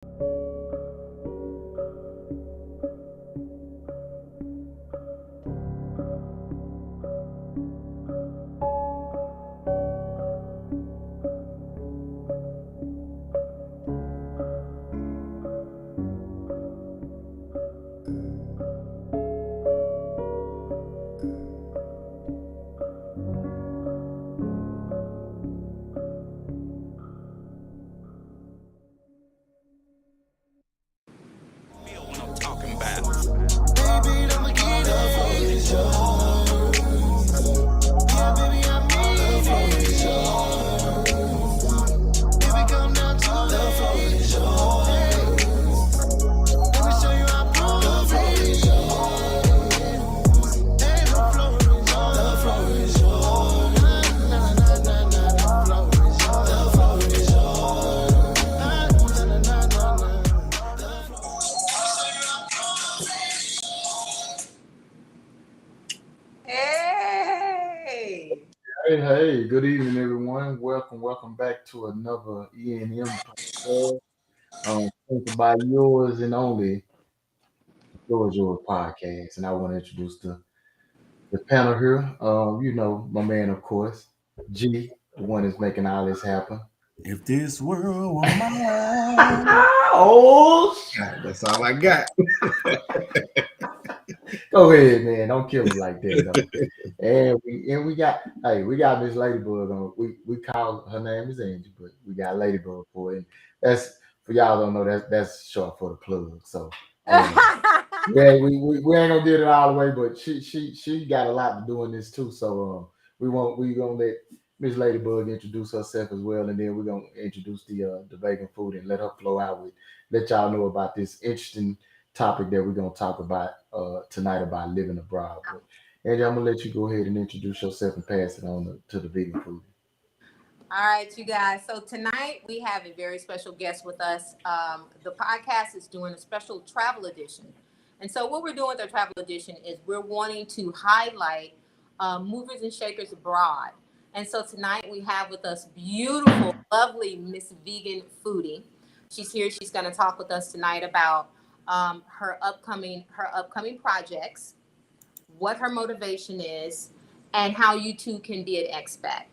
Hey. Hey, good evening, everyone. Welcome back to another E&M podcast. Sponsored by yours and only Yours podcast. And I want to introduce the panel here. My man, of course, G, the one that's making all this happen. If this world were mine. Oh, That's all I got. go ahead, man. Don't kill me like that, though. And we got Miss Ladybug on. We call her name is Angie, but we got Ladybug for it. That's for y'all don't know that's short for the plug. So yeah, we ain't gonna get it all the way, but she got a lot to do in this too. So we gonna let Miss Ladybug introduce herself as well, and then we're gonna introduce the vegan food and let her flow out with let y'all know about this interesting topic that we're gonna talk about tonight about living abroad. But Angie, I'm gonna let you go ahead and introduce yourself and pass it on to the vegan food. All right, you guys. So tonight we have a very special guest with us. The podcast is doing a special travel edition. And so what we're doing with our travel edition is we're wanting to highlight movers and shakers abroad. And so tonight we have with us beautiful, lovely Miss Vegan Foodie. She's here. She's going to talk with us tonight about her upcoming projects, what her motivation is, and how you too can be an expat.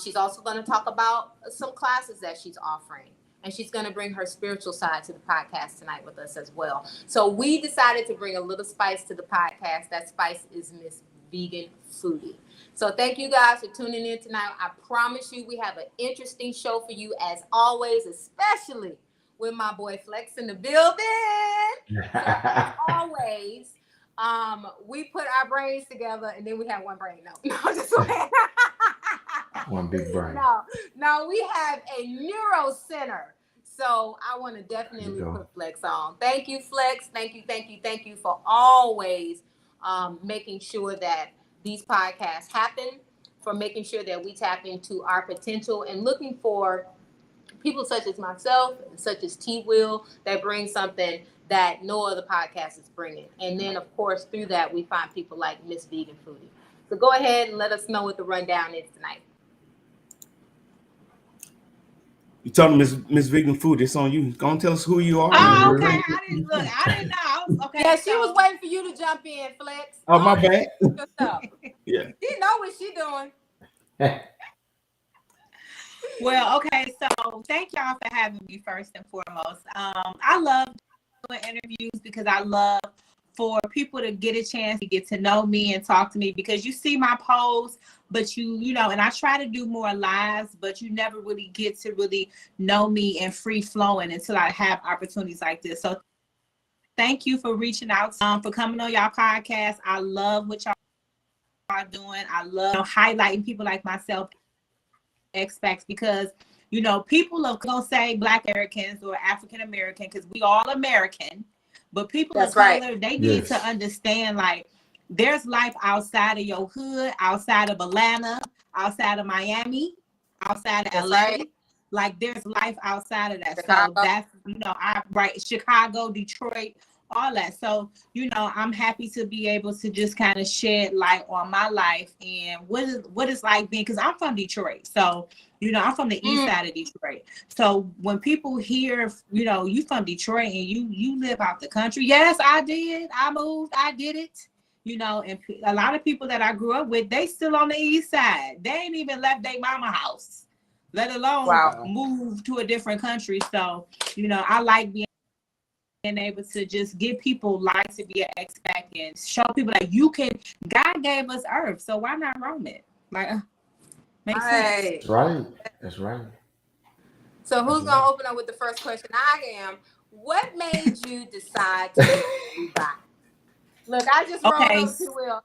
She's also going to talk about some classes that she's offering. And she's going to bring her spiritual side to the podcast tonight with us as well. So we decided to bring a little spice to the podcast. That spice is Miss Vegan Foodie. So thank you guys for tuning in tonight. I promise you we have an interesting show for you as always, especially with my boy Flex in the building. So as always, we put our brains together and then we have one brain. No, just One big brain. No, we have a neuro center. So I want to definitely put Flex on. Thank you, Flex. Thank you for always making sure that these podcasts happen, for making sure that we tap into our potential and looking for people such as myself, such as T Will, that bring something that no other podcast is bringing. And then, of course, through that, we find people like Miss Vegan Foodie. So go ahead and let us know what the rundown is tonight. You talking Miss Vegan Food? It's on you. Go and tell us who you are. Oh, okay. I didn't know. Okay. Yeah, she was waiting for you to jump in, Flex. Oh, my bad. Good stuff. Yeah. She know what she doing. Well, okay. So thank y'all for having me first and foremost. I love doing interviews because I love for people to get a chance to get to know me and talk to me, because you see my posts, but you know, and I try to do more lives, but you never really get to really know me and free flowing until I have opportunities like this. So thank you for reaching out, for coming on y'all podcast. I love what y'all are doing. I love highlighting people like myself, expats, because you know, people are gonna say Black Americans or African American because we all American, but people of color, they need to understand, like, there's life outside of your hood, outside of Atlanta, outside of Miami, outside of LA. Like, there's life outside of that. Chicago. So that's, you know, I write Chicago, Detroit, all that. So, you know, I'm happy to be able to just kind of shed light on my life and what it's like being, because I'm from Detroit. So, you know, I'm from the east side of Detroit. So when people hear, you know, you from Detroit and you live out the country. Yes, I did. I moved. I did it. You know, and a lot of people that I grew up with, they still on the east side. They ain't even left their mama house, let alone move to a different country. So, you know, I like being able to just give people life to be an expat and show people that you can, God gave us earth, so why not roam it? Like, makes sense. That's right. That's right. So who's gonna open up with the first question? I am. What made you decide to move to Dubai? Look, I just rolled up too well.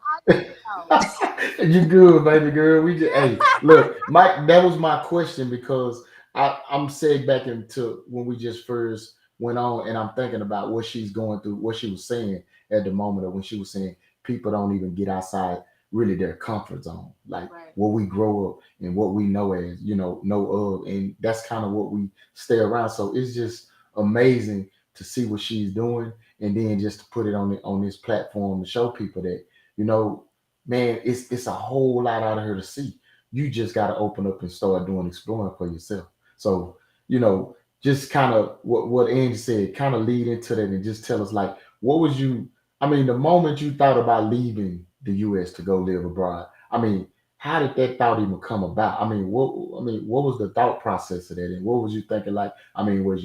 You good, baby girl. We just hey, look, Mike, that was my question because I'm saying back into when we just first went on, and I'm thinking about what she's going through, what she was saying at the moment of when she was saying people don't even get outside really their comfort zone, like what we grow up and what we know as, you know of, and that's kind of what we stay around. So it's just amazing to see what she's doing, and then just to put it on this platform to show people that, you know, man, it's a whole lot out of her to see. You just got to open up and start doing exploring for yourself. So, you know, just kind of what Angie said, kind of lead into that and just tell us, like, what was you, I mean, the moment you thought about leaving the US to go live abroad, I mean, how did that thought even come about? I mean, what was the thought process of that, and what was you thinking? Like, I mean, what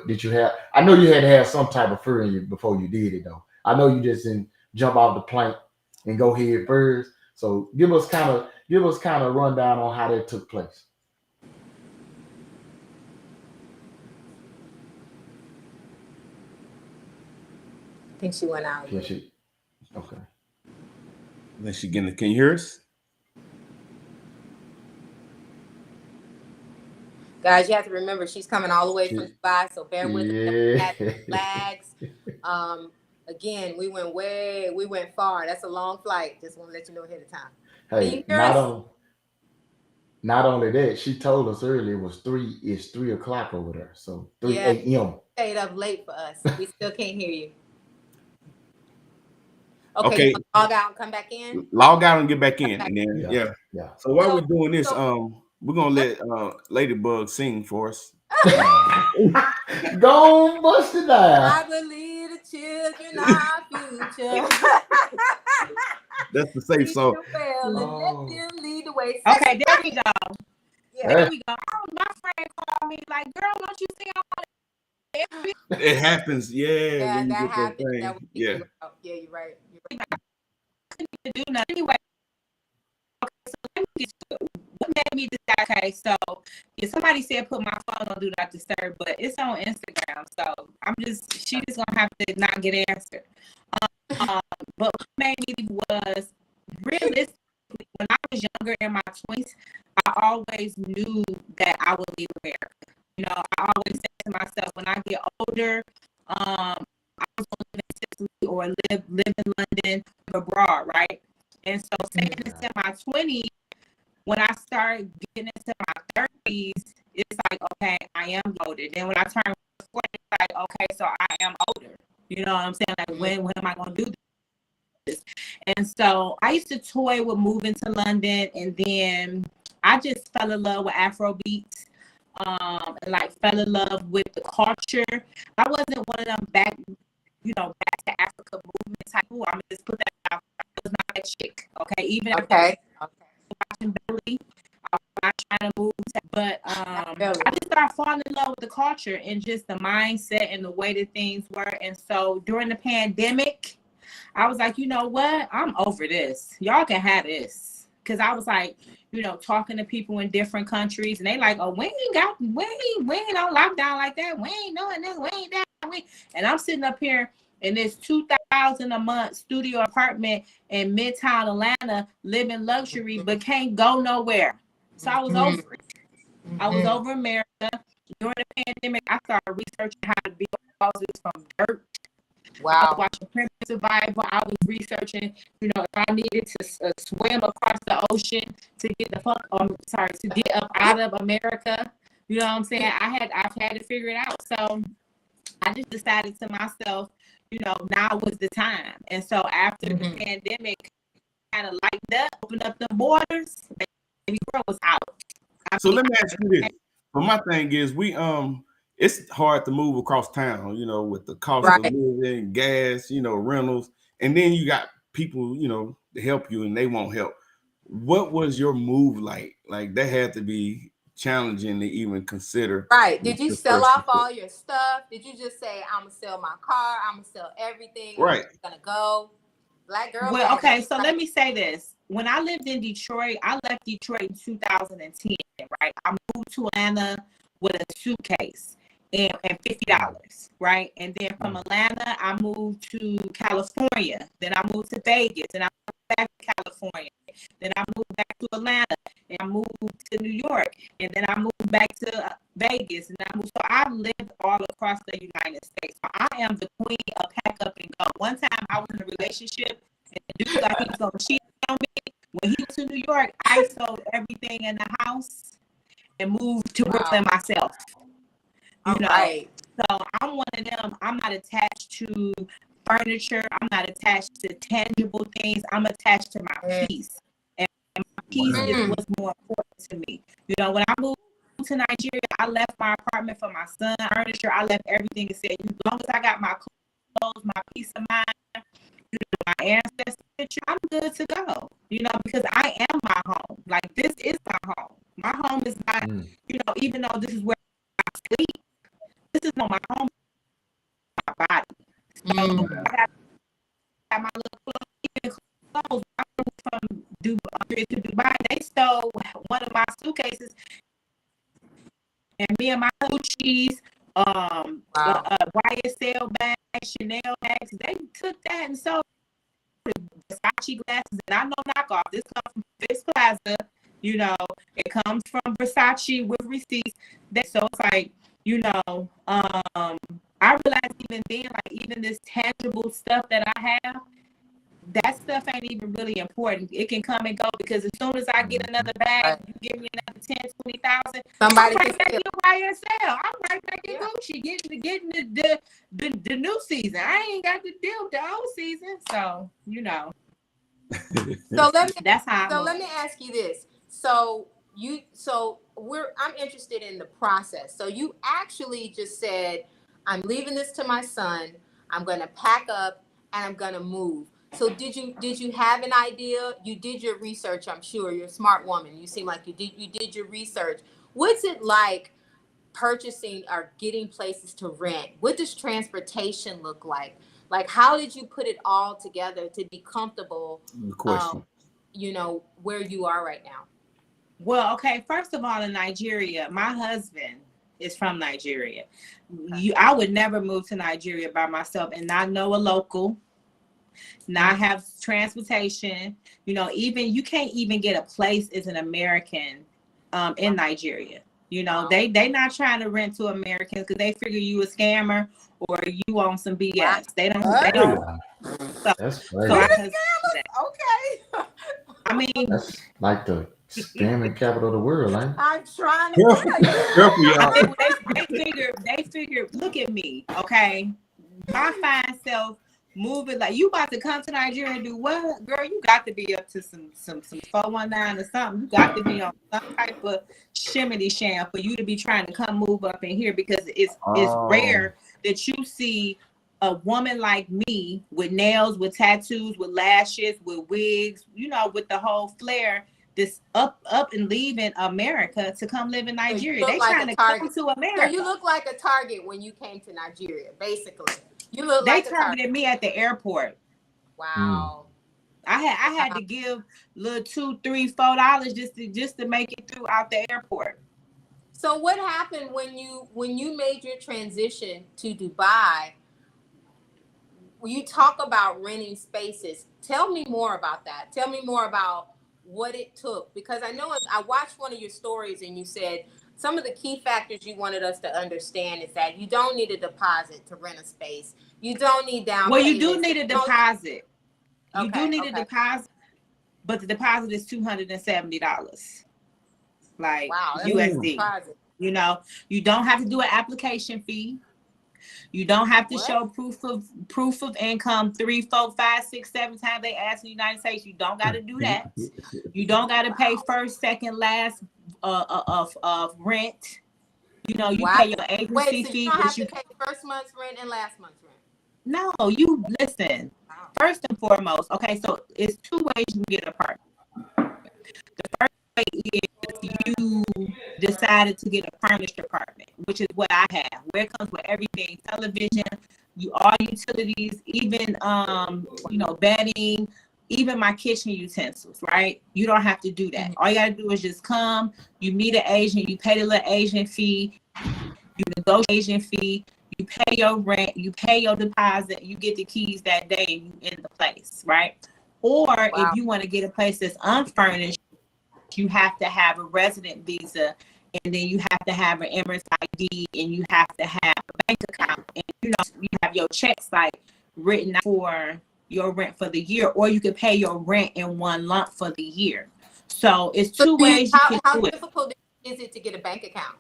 did you have? I know you had to have some type of fear in you before you did it, though. I know you just didn't jump off the plank and go head first. So give us kind of a rundown on how that took place. I think she went out. Yeah, she. Okay. Can you hear us? Guys, you have to remember she's coming all the way from Dubai, so bear with us. Lags. Again, we went far. That's a long flight. Just want to let you know ahead of time. Hey, not only that, she told us earlier it's 3 o'clock over there. So 3 a.m. Stayed up late for us. We still can't hear you. Okay. Log out and come back in. Log out and get back in. And then yeah. So while we're doing this, we're gonna let Ladybug sing for us. Go bust it down. I believe the children are future. That's the safe song. Let them lead the way. Okay, there we go. Yeah, there we go. Oh, my friend called me like, "Girl, don't you see it happens? Yeah, that happens. Yeah, you're right. Couldn't do nothing anyway. Okay, so let me get to it. What made me decide? Okay, so somebody said put my phone on do not disturb, but it's on Instagram, so she just gonna have to not get answered. But what made me was, realistically, when I was younger in my 20s, I always knew that I would leave America. You know, I always said to myself, when I get older, I was going to live in Sicily or live in London, abroad, right? And so saying this in my 20s, when I started getting into my 30s, it's like, okay, I am loaded. Then when I turn 40, it's like, okay, so I am older. You know what I'm saying? Like, when am I going to do this? And so I used to toy with moving to London, and then I just fell in love with Afrobeats. And like fell in love with the culture. I wasn't one of them back to Africa movement type. I'm gonna just put that out. I was not that chick. Okay, even watching Belly, I was not trying to move. But I just started falling in love with the culture and just the mindset and the way that things were. And so during the pandemic, I was like, you know what? I'm over this. Y'all can have this. Because I was like, you know, talking to people in different countries, and they like, oh, we ain't on lockdown like that. We ain't doing this. We ain't that. And I'm sitting up here in this $2,000 a month studio apartment in Midtown Atlanta, living luxury, but can't go nowhere. So I was over it. I was over America. During the pandemic, I started researching how to build houses from dirt. Wow. I was watching Primitive Survival. I was researching, you know, if I needed to swim across the ocean to get to get up out of America. You know what I'm saying? I've had to figure it out. So I just decided to myself, now was the time. And so after the pandemic kind of lightened up, opened up the borders, baby girl was out. So let me ask you this. But my thing is, it's hard to move across town, with the cost of living, gas, rentals, and then you got people, to help you, and they won't help. What was your move like? Like that had to be challenging to even consider. Right. Did you sell off all your stuff? Did you just say, I'm gonna sell my car, I'm gonna sell everything, right? I'm gonna go? Black girl. Well, okay, so let me say this. When I lived in Detroit, I left Detroit in 2010, right? I moved to Atlanta with a suitcase and $50, right? And then from Atlanta, I moved to California. Then I moved to Vegas, and I moved back to California. Then I moved back to Atlanta, and I moved to New York, and then I moved back to Vegas, and so I've lived all across the United States. So I am the queen of pack up and go. One time I was in a relationship, and the dude thought he was going to cheat on me. When he was to New York, I sold everything in the house and moved to Brooklyn myself. Right. So I'm one of them. I'm not attached to furniture. I'm not attached to tangible things. I'm attached to my peace. And my peace is what's more important to me. When I moved to Nigeria, I left my apartment for my son, furniture. I left everything and said, as long as I got my clothes, my peace of mind, my ancestors, I'm good to go. Because I am my home. Like, this is my home. My home is not, even though this is where I sleep, this is not my home, my body. So I got my little clothes. I moved from Dubai to Dubai. They stole one of my suitcases, and me and my Gucci's, YSL bags, Chanel bags, they took that and sold Versace glasses. And I know knockoff. This comes from Fifth Plaza. It comes from Versace with receipts. So it's like, I realized even then, like, even this tangible stuff that I have, that stuff ain't even really important. It can come and go, because as soon as I get another bag, you give me another 10, 20,000. Somebody I'm right back in YSL. I'm right back in Gucci, getting the new season. I ain't got to deal with the old season, so So that's how. So let me ask you this. I'm interested in the process. So you actually just said, I'm leaving this to my son. I'm going to pack up and I'm going to move. So did you have an idea? You did your research, I'm sure. You're a smart woman. You seem like you did your research. What's it like purchasing or getting places to rent? What does transportation look like? Like, how did you put it all together to be comfortable, where you are right now? Well, okay, first of all, in Nigeria, my husband is from Nigeria. I would never move to Nigeria by myself and not know a local, not have transportation. Even you can't even get a place as an American in Nigeria. They not trying to rent to Americans because they figure you a scammer or you on some BS. Wow. They don't. That's crazy. Okay. I mean, that's like the scamming capital of the world, ain't it? I'm trying to they figure, look at me, okay? My fine self moving, like, you about to come to Nigeria and do what? Girl, you got to be up to some 419 or something. You got to be on some type of shimmy sham for you to be trying to come move up in here, because it's rare that you see a woman like me with nails, with tattoos, with lashes, with wigs, with the whole flair, this up and leaving America to come live in Nigeria. They trying to come to America. So you look like a target when you came to Nigeria, basically. You look they like targeted me at the airport. Wow. I had to give little $2, $3, $4 just to make it through out the airport. So what happened when you made your transition to Dubai? You talk about renting spaces. Tell me more about that. Tell me more about what it took, because I know I watched one of your stories and you said some of the key factors you wanted us to understand is that you don't need a deposit to rent a space. You don't need down Well, payments. you do need a deposit. You do need a deposit, but the deposit is $270. Like, wow, USD. You don't have to do an application fee. You don't have to What? show proof of income 3, 4, 5, 6, 7 times they ask in the United States. You don't got to do that. You don't got to pay first, second, last of rent. You know, you Wow. pay your agency Wait, so you fee, don't have but to you pay first month's rent and last month's rent? no, you listen. Wow. First and foremost, okay, so it's 2 ways you can get an apartment. The first way is you decided to get a furnished apartment, which is what I have, where it comes with everything, television, all utilities, even bedding, even my kitchen utensils, right? You don't have to do that. All you gotta do is just come, you meet an agent, you pay the little agent fee, you negotiate agent fee, you pay your rent, you pay your deposit, you get the keys that day, and you in the place, right? Or Wow. if you want to get a place that's unfurnished, you have to have a resident visa, and then you have to have an Emirates ID, and you have to have a bank account, and you have your checks like written out for your rent for the year, or you can pay your rent in one lump for the year. So it's 2 ways you can How do it. difficult is it to get a bank account?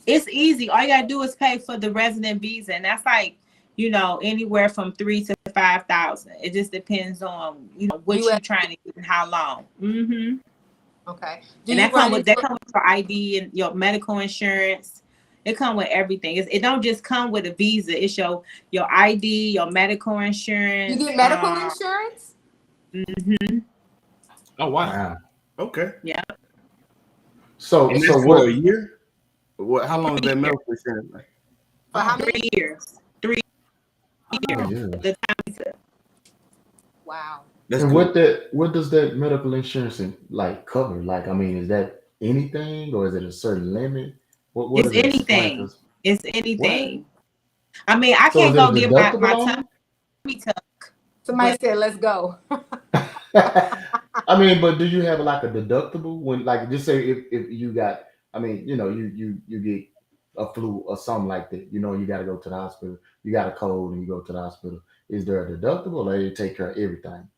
It's easy. All you gotta do is pay for the resident visa, and that's like, anywhere from 3,000 to 5,000. It just depends on what US you're trying to get and how long. Mm-hmm. Okay. And that come with your ID and your medical insurance. It come with everything. It don't just come with a visa. It's your ID, your medical insurance. You get medical insurance? Mm-hmm. Oh wow. Wow. Okay. Yeah. So And so that's what? for a year? What? How long is that medical insurance? For how 3 many? years. 3 years. Yeah. The time visa. Wow. That's And good. what does that medical insurance like cover? Like, I mean, is that anything or is it a certain limit? What It's does it explain? anything. 'Cause It's what? anything. I mean, I So is can't it a go get my deductible on tummy tuck. Somebody said, let's go. it? I mean, but do you have like a deductible when, like, just say if you got, I mean, you get a flu or something like that, you got to go to the hospital. You got a cold and you go to the hospital. Is there a deductible or they take care of everything?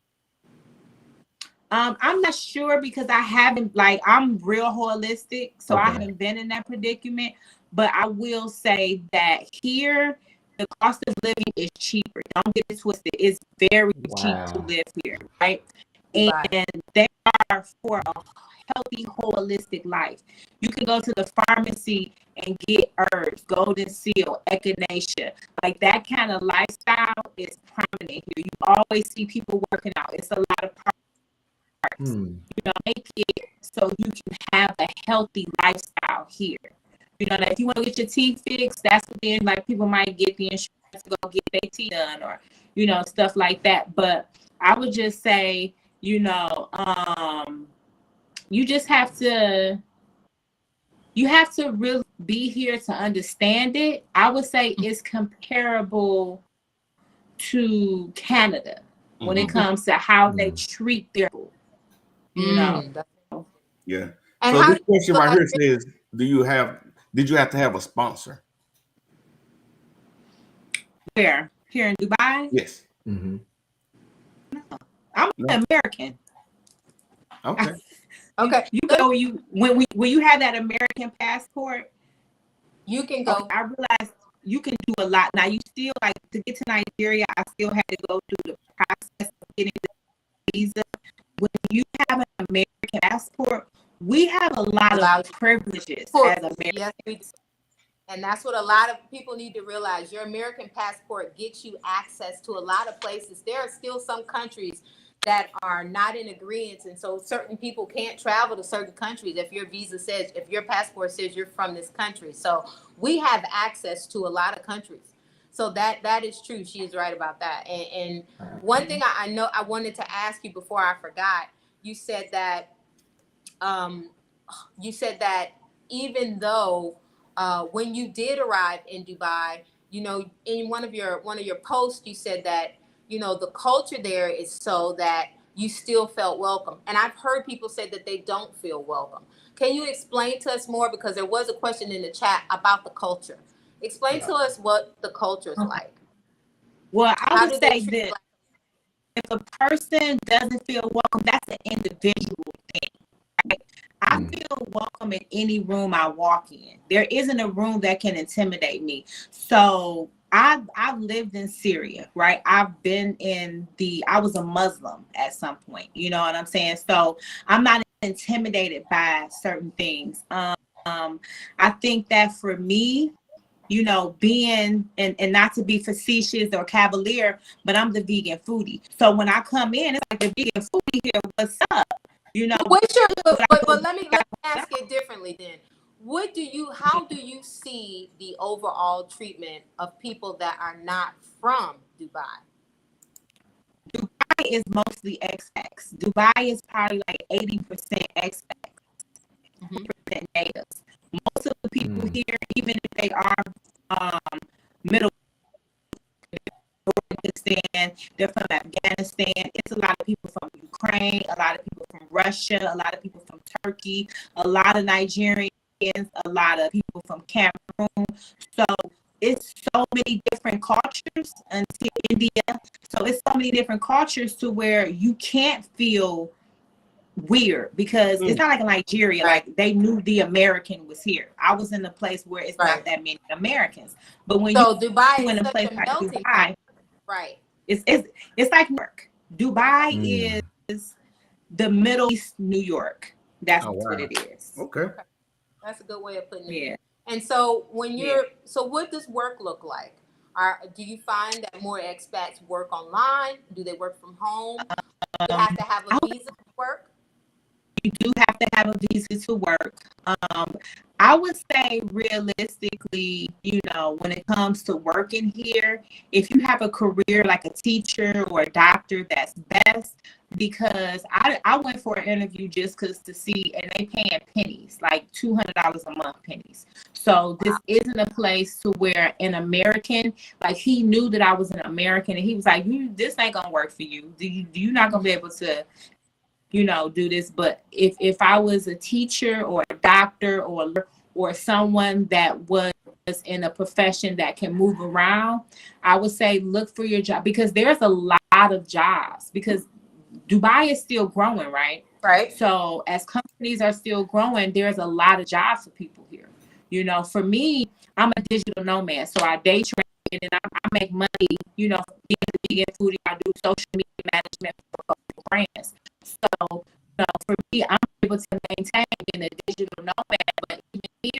I'm not sure because I haven't, I'm real holistic, so I Okay. haven't been in that predicament. But I will say that here, the cost of living is cheaper. Don't get it twisted. It's very cheap to Wow. live here, right? Right. And they are for a healthy, holistic life. You can go to the pharmacy and get herbs, golden seal, echinacea. Like that kind of lifestyle is prominent here. You always see people working out. It's a lot of parts. Hmm. Make it so you can have a healthy lifestyle here. That if you want to get your teeth fixed, that's when like people might get the insurance to go get their teeth done or stuff like that. But I would just say, you just have to really be here to understand it. I would say it's comparable to Canada when it comes to how they treat their people. Yeah. And So how this question so right like, here says, did you have to have a sponsor? Where? Here in Dubai? Yes. Mm-hmm. I'm No. American. Okay. okay, You go when you have that American passport, you can go. I realized you can do a lot. Now you still to get to Nigeria, I still had to go through the process of getting the visa. When you have an American passport, we have a lot of privileges as Americans. Yes, we do. And that's what a lot of people need to realize. Your American passport gets you access to a lot of places. There are still some countries that are not in agreement, and so certain people can't travel to certain countries if your passport says you're from this country. So we have access to a lot of countries. So that is true. She is right about that. And one thing I know I wanted to ask you before I forgot, you said that even though when you did arrive in Dubai, in one of your posts, you said that the culture there is so that you still felt welcome. And I've heard people say that they don't feel welcome. Can you explain to us more? Because there was a question in the chat about the culture. Explain to us what the culture is like. Well, I would say treat that if a person doesn't feel welcome, that's an individual thing. Right? I feel welcome in any room I walk in. There isn't a room that can intimidate me. So I've lived in Syria, right? I was a Muslim at some point, you know what I'm saying? So I'm not intimidated by certain things. I think that for me, you know, being and not to be facetious or cavalier, but I'm the vegan foodie. So when I come in, it's like the vegan foodie here, what's up? You know, but let me ask it differently then. How do you see the overall treatment of people that are not from Dubai? Dubai is mostly expats. Dubai is probably like 80% expats, 20% natives. Most of the people here, even if they are middle Pakistan, they're from Afghanistan. It's a lot of people from Ukraine, a lot of people from Russia, a lot of people from Turkey, a lot of Nigerians, a lot of people from Cameroon. So it's so many different cultures until India. So it's so many different cultures to where you can't feel weird because it's not like in Nigeria, like they knew the American was here. I was in a place where it's not that many Americans. But when Dubai in a place like Dubai, right. It's like New York. Dubai is the Middle East New York. That's what it is. Okay. That's a good way of putting it. Yeah. And so so what does work look like? Do you find that more expats work online? Do they work from home? Do you have to have a visa to work? You do have to have a visa to work. I would say realistically, you know, when it comes to working here, if you have a career like a teacher or a doctor, that's best. Because I went for an interview just to see, and they paying pennies, like $200 a month pennies. So this isn't a place to where an American, like he knew that I was an American, and he was like, this ain't gonna work for you. You're not gonna be able to, you know, do this. But if I was a teacher or a doctor or someone that was in a profession that can move around, I would say look for your job, because there's a lot of jobs, because Dubai is still growing, right? Right. So as companies are still growing, there's a lot of jobs for people here. You know, for me, I'm a digital nomad, so I day trade and I make money, you know, being a vegan foodie. I do social media management for brands. So, you know, for me, I'm able to maintain being a digital nomad, but even here,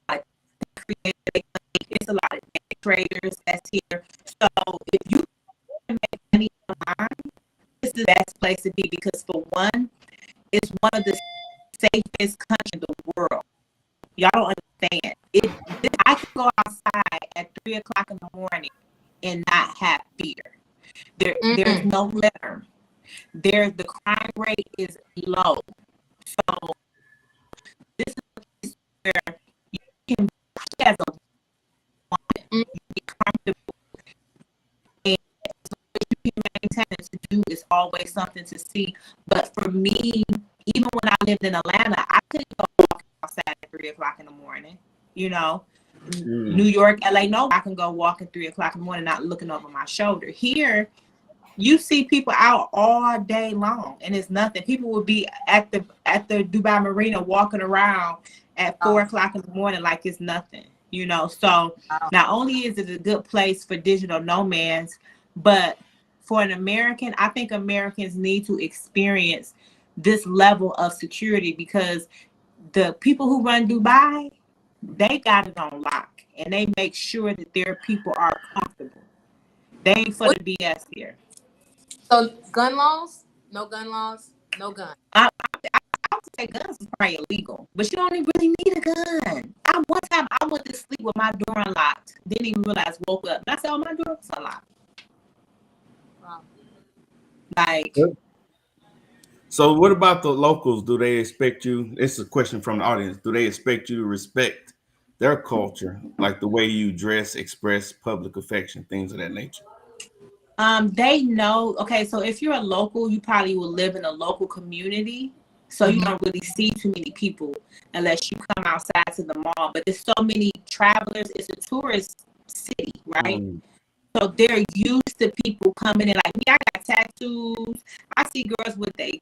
like, it's a lot of day traders that's here. So if you make money online, this is the best place to be, because for one, it's one of the safest countries in the world. Y'all don't understand. I can go outside at 3 o'clock in the morning and not have fear. There's no litter. The crime rate is low. So this is a place where you can be as a woman, you be comfortable, and so you can maintain it to do is always something to see. But for me, even when I lived in Atlanta, I couldn't go walk outside at 3 o'clock in the morning. You know, New York, LA, no, I can go walk at 3 o'clock in the morning, not looking over my shoulder. Here, you see people out all day long, and it's nothing. People will be at the Dubai Marina walking around at 4 o'clock in the morning like it's nothing. You know, so not only is it a good place for digital nomads, but for an American, I think Americans need to experience this level of security, because the people who run Dubai, they got it on lock, and they make sure that their people are comfortable. They ain't for the BS here. So gun laws? No gun laws? No gun. I would say guns is probably illegal, but you don't even really need a gun. One time I went to sleep with my door unlocked, didn't even realize, woke up, and I said, oh, my door was unlocked. Wow. Like, so what about the locals? Do they expect you? It's a question from the audience. Do they expect you to respect their culture, like the way you dress, express public affection, things of that nature? They know. Okay, so if you're a local, you probably will live in a local community, so you don't really see too many people unless you come outside to the mall. But there's so many travelers. It's a tourist city, right? So they're used to people coming in. Like me, I got tattoos. I see girls with their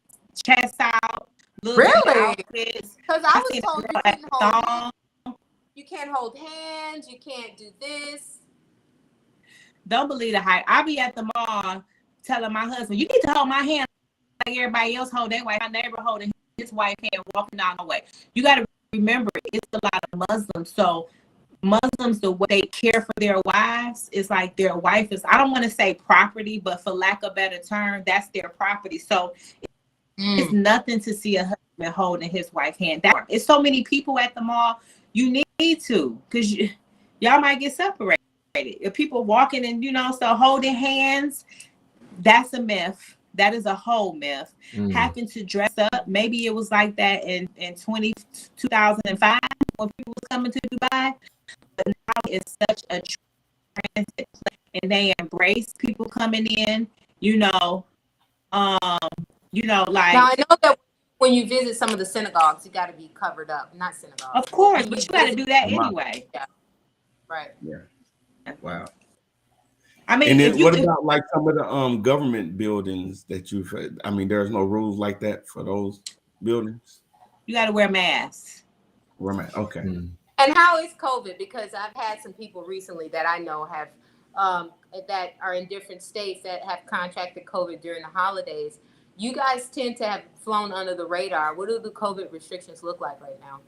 chest out, little Really? outfits. Because I was seen a told girl you at couldn't hold hands. thong. You can't hold hands. You can't do this. Don't believe the hype. I be at the mall telling my husband, you need to hold my hand like everybody else hold their wife. My neighbor holding his wife hand walking down the way. You got to remember, it's a lot of Muslims. So Muslims, the way they care for their wives is like their wife is, I don't want to say property, but for lack of a better term, that's their property. So it's nothing to see a husband holding his wife's hand. It's so many people at the mall. You need to, because y'all might get separated. If people walking and, so holding hands, that's a myth. That is a whole myth. Having to dress up, maybe it was like that in 2005 when people was coming to Dubai. But now it's such a transit, and they embrace people coming in, like. Now I know that when you visit some of the synagogues, you got to be covered up. Not synagogues. Of course, but you got to do that anyway. Yeah. Right. Yeah. Wow. I mean, and then what about like some of the government buildings that you've? I mean, there's no rules like that for those buildings. You got to wear masks. Wear masks. Okay. And how is COVID? Because I've had some people recently that I know have that are in different states that have contracted COVID during the holidays. You guys tend to have flown under the radar. What do the COVID restrictions look like right now?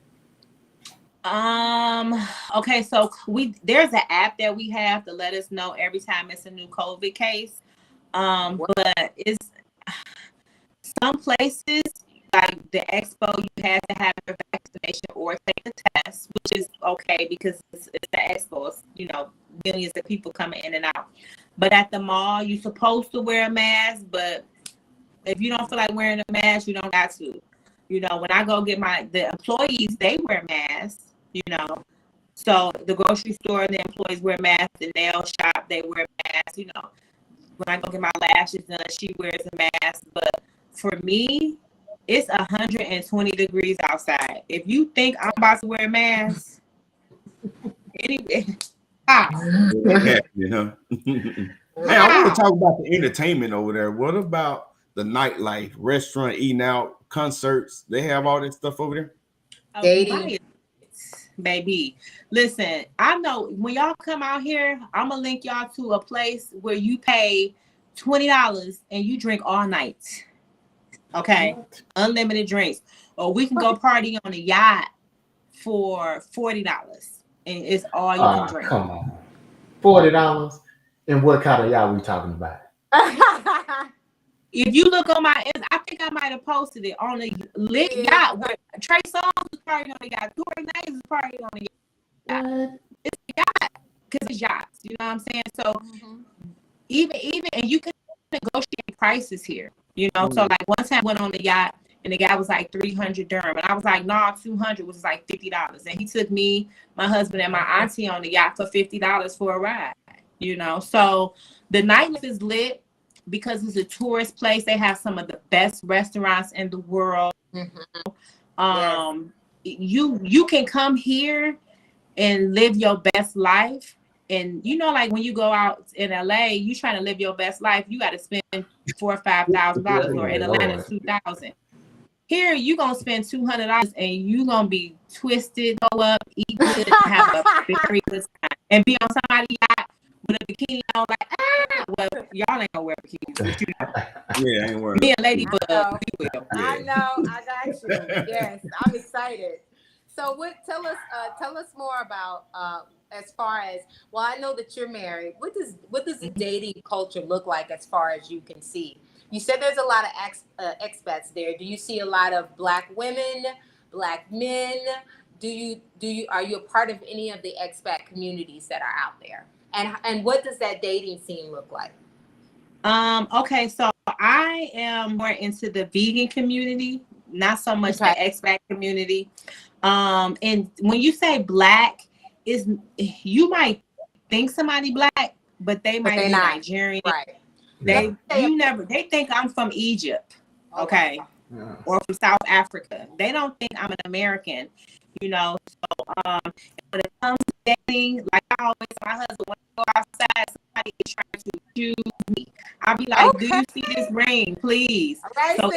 Okay, so there's an app that we have to let us know every time it's a new COVID case. But it's some places like the expo, you have to have a vaccination or take a test, which is okay because it's the expo. It's, millions of people coming in and out. But at the mall, you're supposed to wear a mask, but if you don't feel like wearing a mask, you don't got to. When I go get the employees, they wear masks, So the grocery store, the employees wear masks. The nail shop, they wear masks, When I go get my lashes done, she wears a mask. But for me, it's 120 degrees outside. If you think I'm about to wear a mask, anyway, Hey, I want to talk about the entertainment over there. What about the nightlife, restaurant, eating out, concerts? They have all that stuff over there. Dating. Baby, listen, I know when y'all come out here, I'm gonna link y'all to a place where you pay $20 and you drink all night. Okay, unlimited drinks, or we can go party on a yacht for $40 and it's all you can drink. Come on, $40. And what kind of yacht we talking about? If you look on my, I think I might have posted it on a lit yacht where Trey Songz was partying on the yacht, Tory Lanez was partying on the yacht. It's a yacht because it's yachts. You know what I'm saying? So even and you can negotiate prices here. So like one time I went on the yacht and the guy was like 300 dirham, and I was like, nah, 200 was like $50, and he took me, my husband, and my auntie on the yacht for $50 for a ride. So the nightlife is lit. Because it's a tourist place, they have some of the best restaurants in the world. You can come here and live your best life. And like when you go out in LA, you trying to live your best life, you got to spend $4,000 or $5,000, or in Atlanta $2,000. Here you gonna spend $200 and you gonna be twisted, go up, eat good, have a very good time, and be on somebody's yacht with a bikini on, like, well, y'all ain't gonna wear bikinis, but Yeah, I ain't wearing. me and Ladybug, we will. I know, I got you. Yes, I'm excited. So, tell us more about as far as, well, I know that you're married. What does the dating culture look like as far as you can see? You said there's a lot of expats there. Do you see a lot of Black women, Black men? Are you a part of any of the expat communities that are out there? And what does that dating scene look like? Okay, so I am more into the vegan community, not so much the expat community. And when you say Black, you might think somebody Black, but they might be Nigerian. Right. They think I'm from Egypt, okay, or from South Africa. They don't think I'm an American, So when it comes to dating, like I always tell my husband, when I go outside, somebody is trying to choose me. I'll be like, do you see this ring, please? All right, So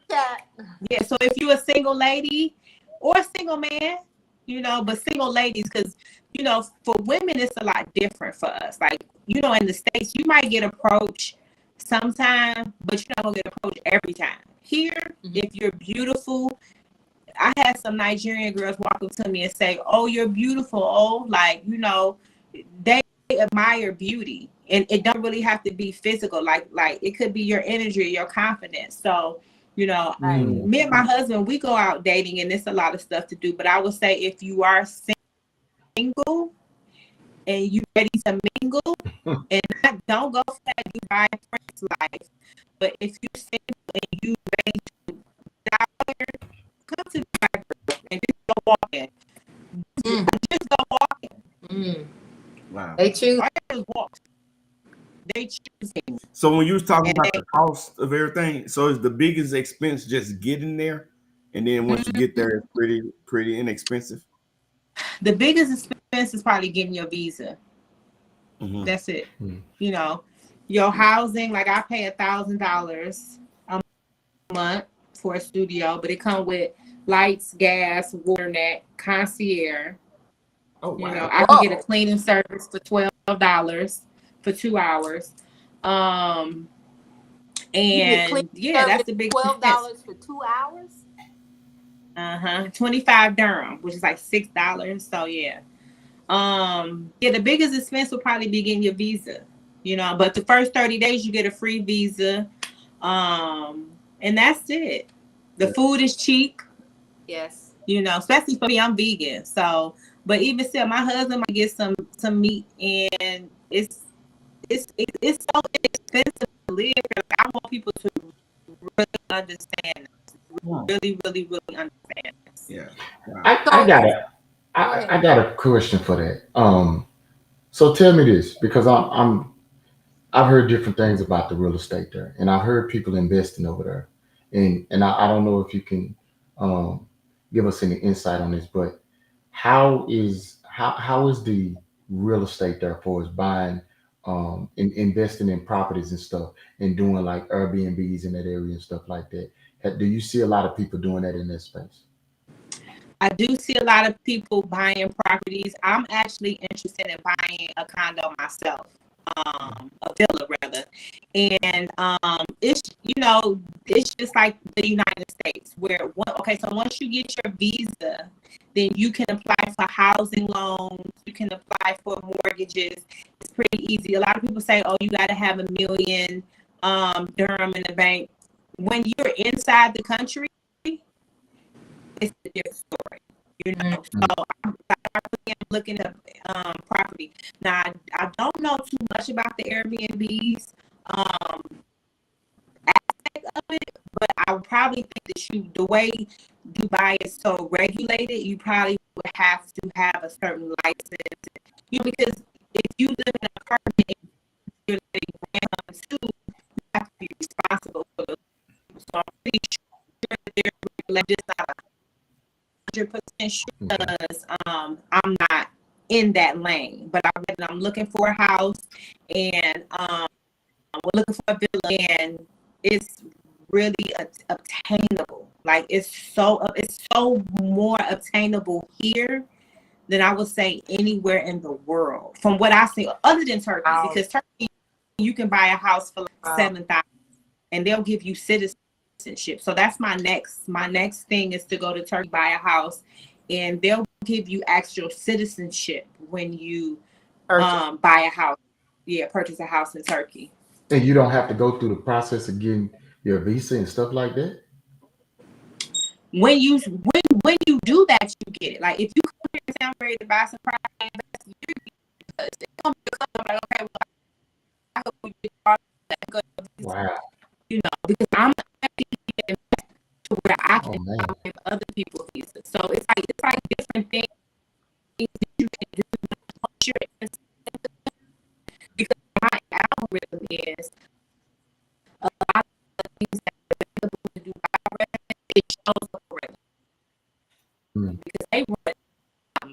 Cat. Yeah, so if you're a single lady or a single man, you know, but single ladies, because, you know, for women, it's a lot different for us. Like, you know, in the States, you might get approached sometime, but you're not going to get approached every time. Here, if you're beautiful, I had some Nigerian girls walk up to me and say, "Oh, you're beautiful." Oh, like, you know, they admire beauty, and it don't really have to be physical. Like it could be your energy, your confidence. So, you know, me and my husband, we go out dating, and it's a lot of stuff to do. But I would say if you are single and you ready to mingle, and don't go for that Dubai Prince life. But if you're single and you ready to die, come to Dubai and just go walking. Just go walking. Wow. They choose. I just walk. They choosing. So when you was talking about the cost of everything, so is the biggest expense just getting there, and then once you get there, it's pretty inexpensive. The biggest expense is probably getting your visa. That's it. You know, your housing. Like I pay $1,000 a month for a studio, but it comes with lights, gas, water, net, concierge. Oh wow! You know, I can get a cleaning service for $12 for 2 hours. And yeah, that's the big $12 for 2 hours. 25 dirham, which is like $6. So yeah. Yeah, the biggest expense will probably be getting your visa, you know, but the first 30 days you get a free visa. And that's it. The food is cheap. Yes. You know, especially for me, I'm vegan. So, but even still, my husband might get some meat, and it's so expensive to live here. Like, I want people to really understand this. Really understand this. Yeah. Wow. I got a question for that. So tell me this, because I've heard different things about the real estate there, and I've heard people investing over there, and I don't know if you can give us any insight on this, but how is the real estate there for us buying, investing in properties and stuff, and doing like Airbnbs in that area and stuff like that? Do you see a lot of people doing that in that space? I do see a lot of people buying properties. I'm actually interested in buying a condo myself, a villa rather. And it's, you know, it's just like the United States where, so once you get your visa, then you can apply for housing loans, you can apply for mortgages. It's pretty easy. A lot of people say, oh, you got to have $1 million dirham in the bank. When you're inside the country, it's a different story, you know. So I'm looking at property. Now, I don't know too much about the Airbnbs aspect of it, but I would probably think that the way Dubai is so regulated, you probably would have to have a certain license. You know, because if you live in an apartment and you're letting rent too, you have to be responsible for those people. So I'm pretty sure that they're regulated, just not 100% sure because I'm not in that lane, but I'm looking for a house, and we're looking for a villa, and it's really obtainable. Like it's so more obtainable here than I would say anywhere in the world, from what I see, other than Turkey. Wow. Because Turkey, you can buy a house for like $7,000, and they'll give you citizenship. So that's my next thing is to go to Turkey, buy a house, and they'll give you actual citizenship when you buy a house. Yeah, purchase a house in Turkey. And you don't have to go through the process of getting your visa and stuff like that. When you do that, you get it. Like if you come here and say I'm ready to buy some property, it's gonna be like, okay, well, I hope we get that. Wow. You know, because I'm to where I can give other people visas. So it's like different things that you can do once you're in, because my algorithm is a lot of things that are available to do by it shows up already. Because they run,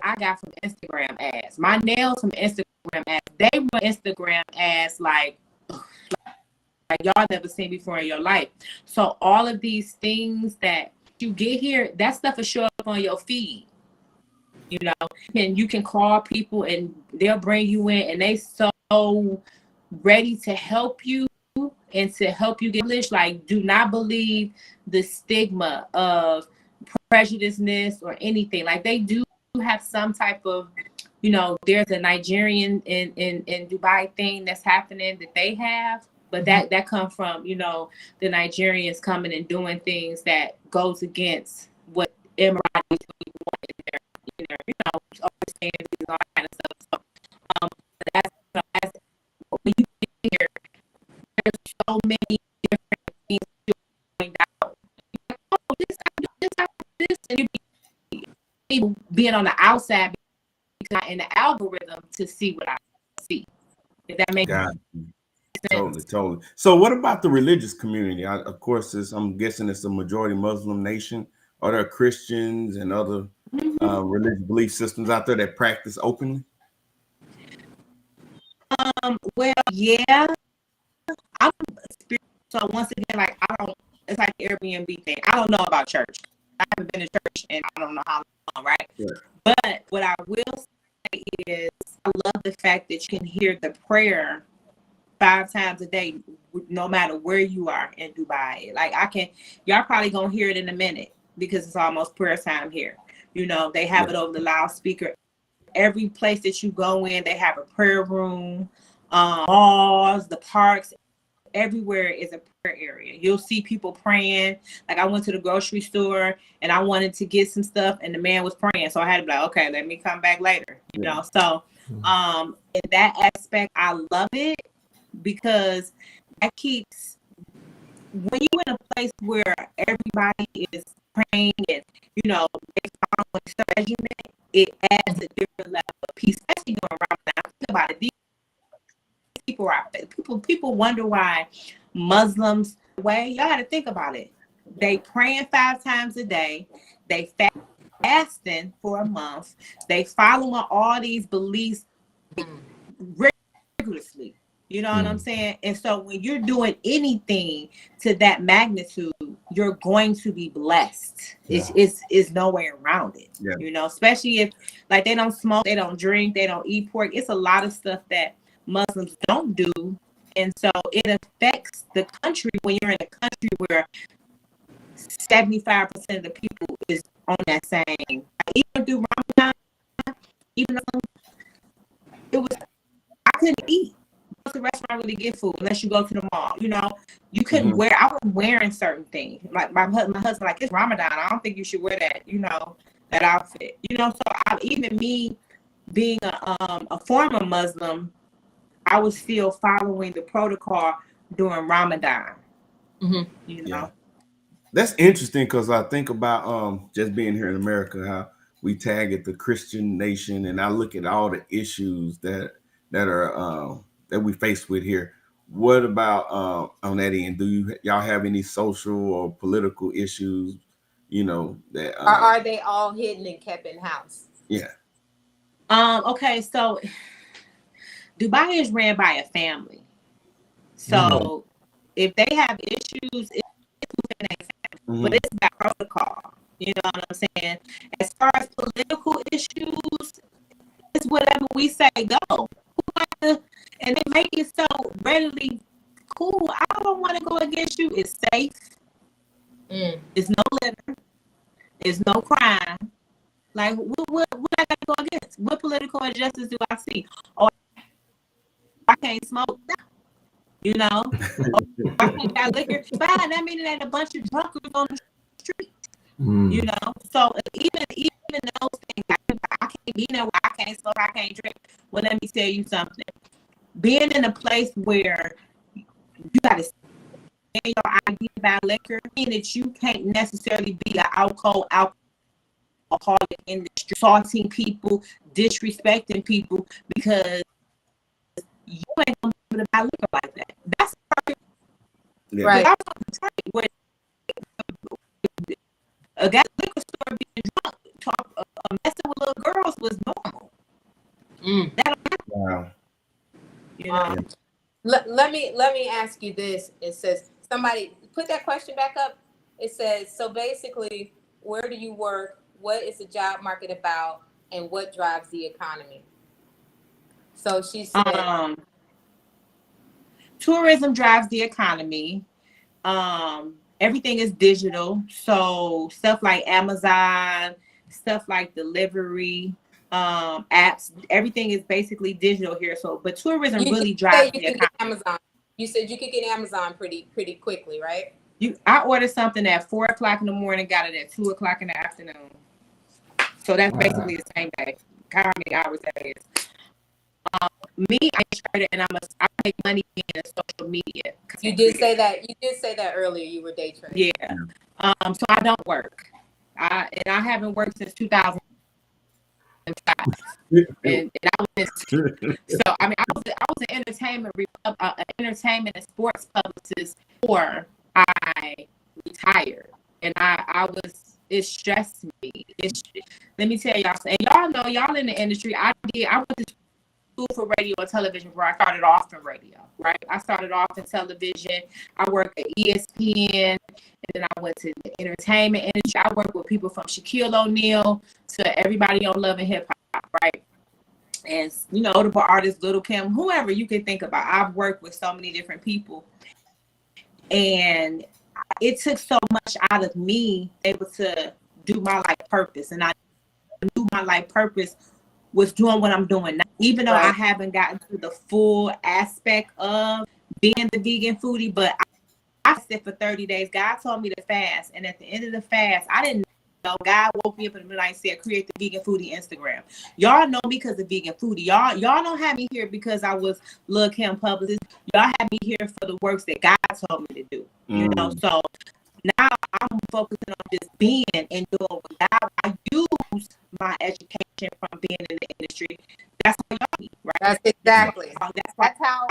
I got from Instagram ads. My nails from Instagram ads. They run Instagram ads like like y'all never seen before in your life. So all of these things that you get here, that stuff will show up on your feed. You know, and you can call people and they'll bring you in, and they so ready to help you and to help you get English. Like, do not believe the stigma of prejudiceness or anything. Like, they do have some type of, you know, there's a Nigerian in Dubai thing that's happening that they have, but that comes from, you know, the Nigerians coming and doing things that goes against what Emiratis want in their, you know, understandings and all that kind of stuff. So that's when you get here, there's so many different things going down. Like, oh, this, and you be people being on the outside because in the algorithm to see what I see. If that makes sense. Totally. So what about the religious community? Of course, I'm guessing it's a majority Muslim nation. Are there Christians and other religious belief systems out there that practice openly? Well, yeah. I'm spiritual, so once again, like, it's like the Airbnb thing. I don't know about church. I haven't been to church and I don't know how long, right? Yeah. But what I will say is I love the fact that you can hear the prayer 5 times a day, no matter where you are in Dubai. Like, y'all probably gonna hear it in a minute because it's almost prayer time here. You know, they have it over the loudspeaker. Every place that you go in, they have a prayer room, malls, the parks, everywhere is a prayer area. You'll see people praying. Like, I went to the grocery store and I wanted to get some stuff and the man was praying. So I had to be like, okay, let me come back later. You know, so in that aspect, I love it because that keeps, when you're in a place where everybody is praying and, you know, they follow a certain regimen, it adds a different level of peace, especially during Ramadan. Think about it. People wonder why Muslims way. Y'all got to think about it. They praying 5 times a day. They fasting for a month. They following all these beliefs rigorously. You know what I'm saying? And so when you're doing anything to that magnitude, you're going to be blessed. It's no way around it. Yeah. You know, especially if, like, they don't smoke, they don't drink, they don't eat pork. It's a lot of stuff that Muslims don't do. And so it affects the country when you're in a country where 75% of the people is on that same. Even through Ramadan, even though it was, I couldn't eat. Go to the restaurant really get food unless you go to the mall. You know, you couldn't wear. I was wearing certain things. Like my husband, like, it's Ramadan. I don't think you should wear that. You know, that outfit. You know, so even me being a former Muslim, I was still following the protocol during Ramadan. You know, yeah. That's interesting because I think about just being here in America, how we tag it the Christian nation, and I look at all the issues that are that we face with here. What about on that end? Do y'all have any social or political issues? You know, that are they all hidden and kept in house? Yeah. Okay, so Dubai is ran by a family. So if they have issues, it's within a family, but it's about protocol. You know what I'm saying? As far as political issues, it's whatever we say go. And they make it so readily cool. I don't want to go against you. It's safe. It's no litter. It's no crime. Like, what I got to go against? What political injustice do I see? Oh, I can't smoke. You know, I can't got liquor. Fine, that means there ain't a bunch of drunkards on the street. You know, so even those things, I can't be nowhere. I can't smoke. I can't drink. Well, let me tell you something. Being in a place where you got to say your idea about liquor, mean that you can't necessarily be an alcoholic in the street, assaulting people, disrespecting people, because you ain't gonna be able to buy liquor like that. That's right. I was on the train where a guy at the liquor store being drunk, messing with little girls was normal. That don't happen. Wow. You know? Let me ask you this. It says, somebody put that question back up. It says, so basically, where do you work? What is the job market about? And what drives the economy? So she said, Tourism drives the economy. Everything is digital. So stuff like Amazon, stuff like delivery, apps, everything is basically digital here. So, but tourism you really did drives say you the can economy. get Amazon. You said you could get Amazon pretty quickly, right? I ordered something at 4:00 in the morning, got it at 2:00 in the afternoon. So that's basically the same day. How many hours that is? Me, I started and I make money being in social media. You did say that. You did say that earlier. You were day trading. Yeah. So I don't work. I haven't worked since 2005. And I was so I mean I was an entertainment and sports publicist before I retired, and I was, it stressed me. Let me tell y'all, and y'all know, y'all in the industry. I went to school for radio and television where I started off in radio, right? I started off in television. I worked at ESPN, and then I went to the entertainment industry. I worked with people from Shaquille O'Neal to everybody on Love and Hip Hop, right? And notable artists, Little Kim, whoever you can think about. I've worked with so many different people, and it took so much out of me able to do my life purpose. And I knew my life purpose was doing what I'm doing now, even though I haven't gotten to the full aspect of being the vegan foodie. But I said for 30 days, God told me to fast. And at the end of the fast, I didn't know. God woke me up in the night and said, create the Vegan Foodie Instagram. Y'all know me because of Vegan Foodie. Y'all don't have me here because I was Lil' Kim publicist. Y'all have me here for the works that God told me to do. You know, so now I'm focusing on just being and doing what God. I use my education from being in the industry. That's what y'all need, right? That's exactly. That's how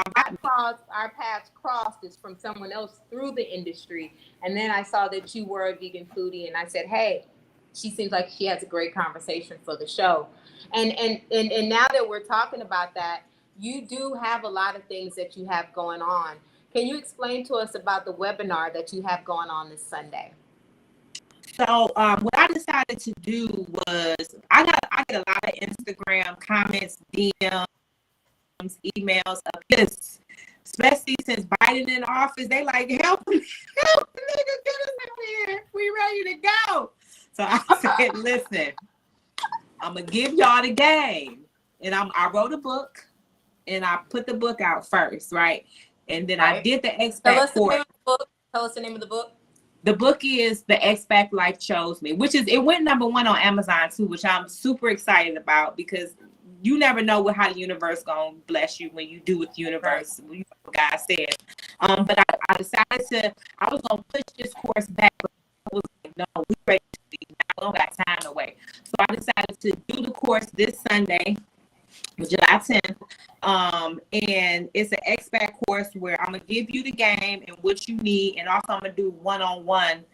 our paths crossed, is from someone else through the industry. And then I saw that you were a vegan foodie, and I said, hey, she seems like she has a great conversation for the show. And now that we're talking about that, you do have a lot of things that you have going on. Can you explain to us about the webinar that you have going on this Sunday? So what I decided to do was I get a lot of Instagram comments, DMs, emails of this, especially since Biden in office. They like, help me, nigga, get us out here. We ready to go. So I said, listen, I'm gonna give y'all the game, and I wrote a book, and I put the book out first, right? And then I did the Expat course. Tell us the name of the book. The book is The Expat Life Chose Me, which is, it went #1 on Amazon too, which I'm super excited about, because you never know how the universe gonna bless you when you do what the universe, what God said. But I decided I was gonna push this course back. But I was like, no, we ready to be. I don't got time to wait. So I decided to do the course this Sunday, July 10th. And it's an expat course where I'm gonna give you the game and what you need, and also I'm gonna do one-on-one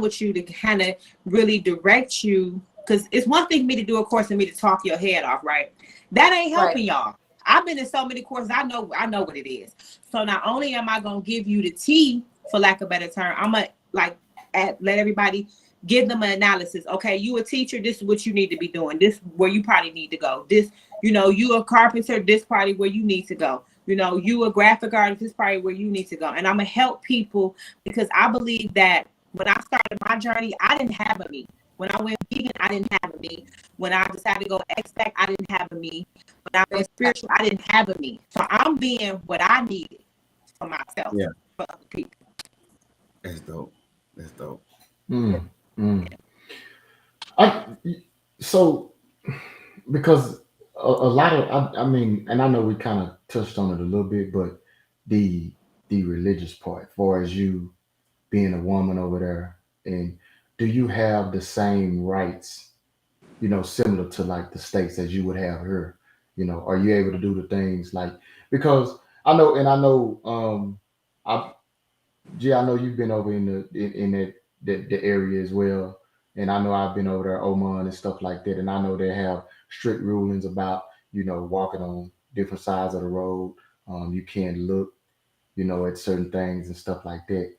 with you to kind of really direct you, because it's one thing for me to do a course and me to talk your head off, right? That ain't helping y'all. I've been in so many courses, I know what it is. So not only am I gonna give you the tea, for lack of a better term, I'm gonna let everybody give them an analysis. Okay, you a teacher, this is what you need to be doing. This where you probably need to go. This, you a carpenter, this probably where you need to go. You a graphic artist, this probably where you need to go. And I'm gonna help people, because I believe that when I started my journey, I didn't have a me. When I went vegan, I didn't have a me. When I decided to go expat, I didn't have a me. When I went spiritual, I didn't have a me. So I'm being what I needed for myself, for other people. That's dope. That's dope. So because a lot of, I mean, and I know we kind of touched on it a little bit, but the religious part, as far as you being a woman over there, and do you have the same rights, similar to like the states as you would have here? Are you able to do the things like, because I know, I know you've been over in the area as well, and I know I've been over there, Oman and stuff like that, and I know they have strict rulings about walking on different sides of the road. You can't look, you know, at certain things and stuff like that.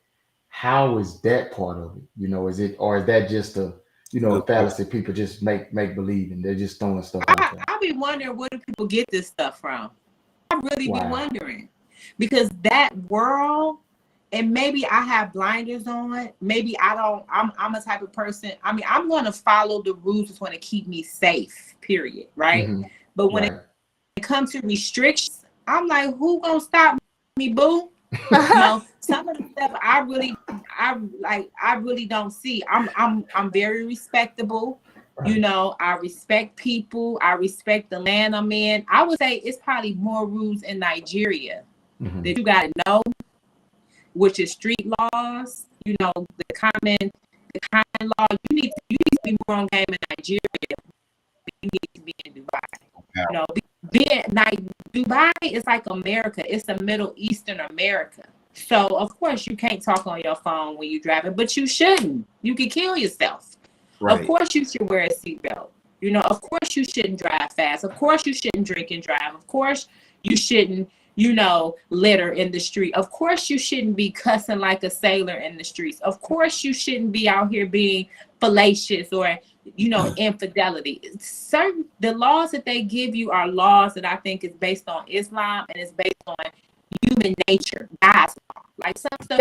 How is that part of it? You know, is it, or is that just a, you know, a Good question. fallacy people just make believe and they're just throwing stuff out there? I be wondering where do people get this stuff from. I really be Wow. wondering because that world, and maybe I have blinders on. Maybe I don't. I'm a type of person. I mean, I'm going to follow the rules that's going to keep me safe. Period. Right. Hmm. But when Right. it comes to restrictions, I'm like, who gonna stop me, boo? You know, some of the stuff I really don't see. I'm very respectable. You know, I respect people. I respect the land I'm in. I would say it's probably more rules in Nigeria Hmm. that you got to know, which is street laws. You know, the common law. You need to be more on game in Nigeria. You need to be in Dubai. Yeah. You know, being like Dubai is like America. It's a Middle Eastern America. So of course you can't talk on your phone when you're driving, but you shouldn't. You could kill yourself. Right. Of course you should wear a seatbelt. You know, of course you shouldn't drive fast. Of course you shouldn't drink and drive. Of course you shouldn't, you know, litter in the street. Of course you shouldn't be cussing like a sailor in the streets. Of course you shouldn't be out here being fallacious or, you know, infidelity. The laws that they give you are laws that I think is based on Islam and it's based on human nature, God's law. Like some stuff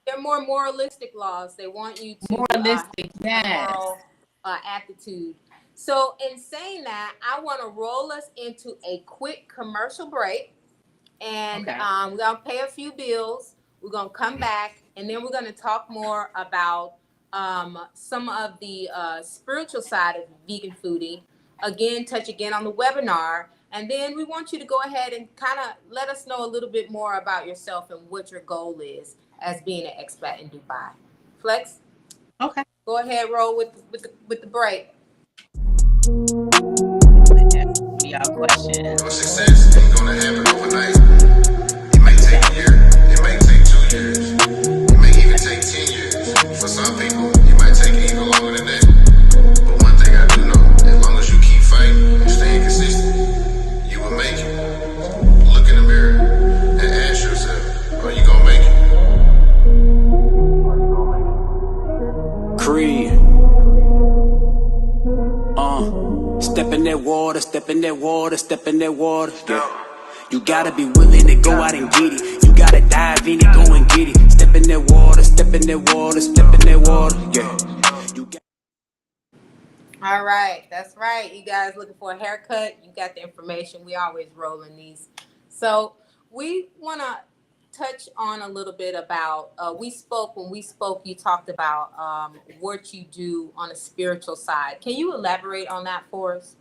they're more moralistic laws. They want you to moralistic, yes. moral attitude. So in saying that, I want to roll us into a quick commercial break, and Okay. we're gonna pay a few bills. We're gonna come back, and then we're gonna talk more about some of the spiritual side of vegan foodie. Again, touch again on the webinar, and then we want you to go ahead and kind of let us know a little bit more about yourself and what your goal is as being an expat in Dubai. Flex, Okay. go ahead, roll with the break. Y'all questions. Your success ain't gonna happen overnight. It may take a year, it may take 2 years, it may even take 10 years. For some people, it might take even longer than that. But one thing I do know, as long as you keep fighting and staying consistent, you will make it. Look in the mirror and ask yourself, are you gonna make it? Creed. Step in that water, step in that water, step in that water. Yeah. You gotta be willing to go out and get it. You gotta dive in it, go and get it. Step in that water, step in that water, step in that water. Yeah. You got. All right, that's right. You guys looking for a haircut? You got the information. We always rolling these. So we want to touch on a little bit about. When we spoke, you talked about what you do on a spiritual side. Can you elaborate on that for us?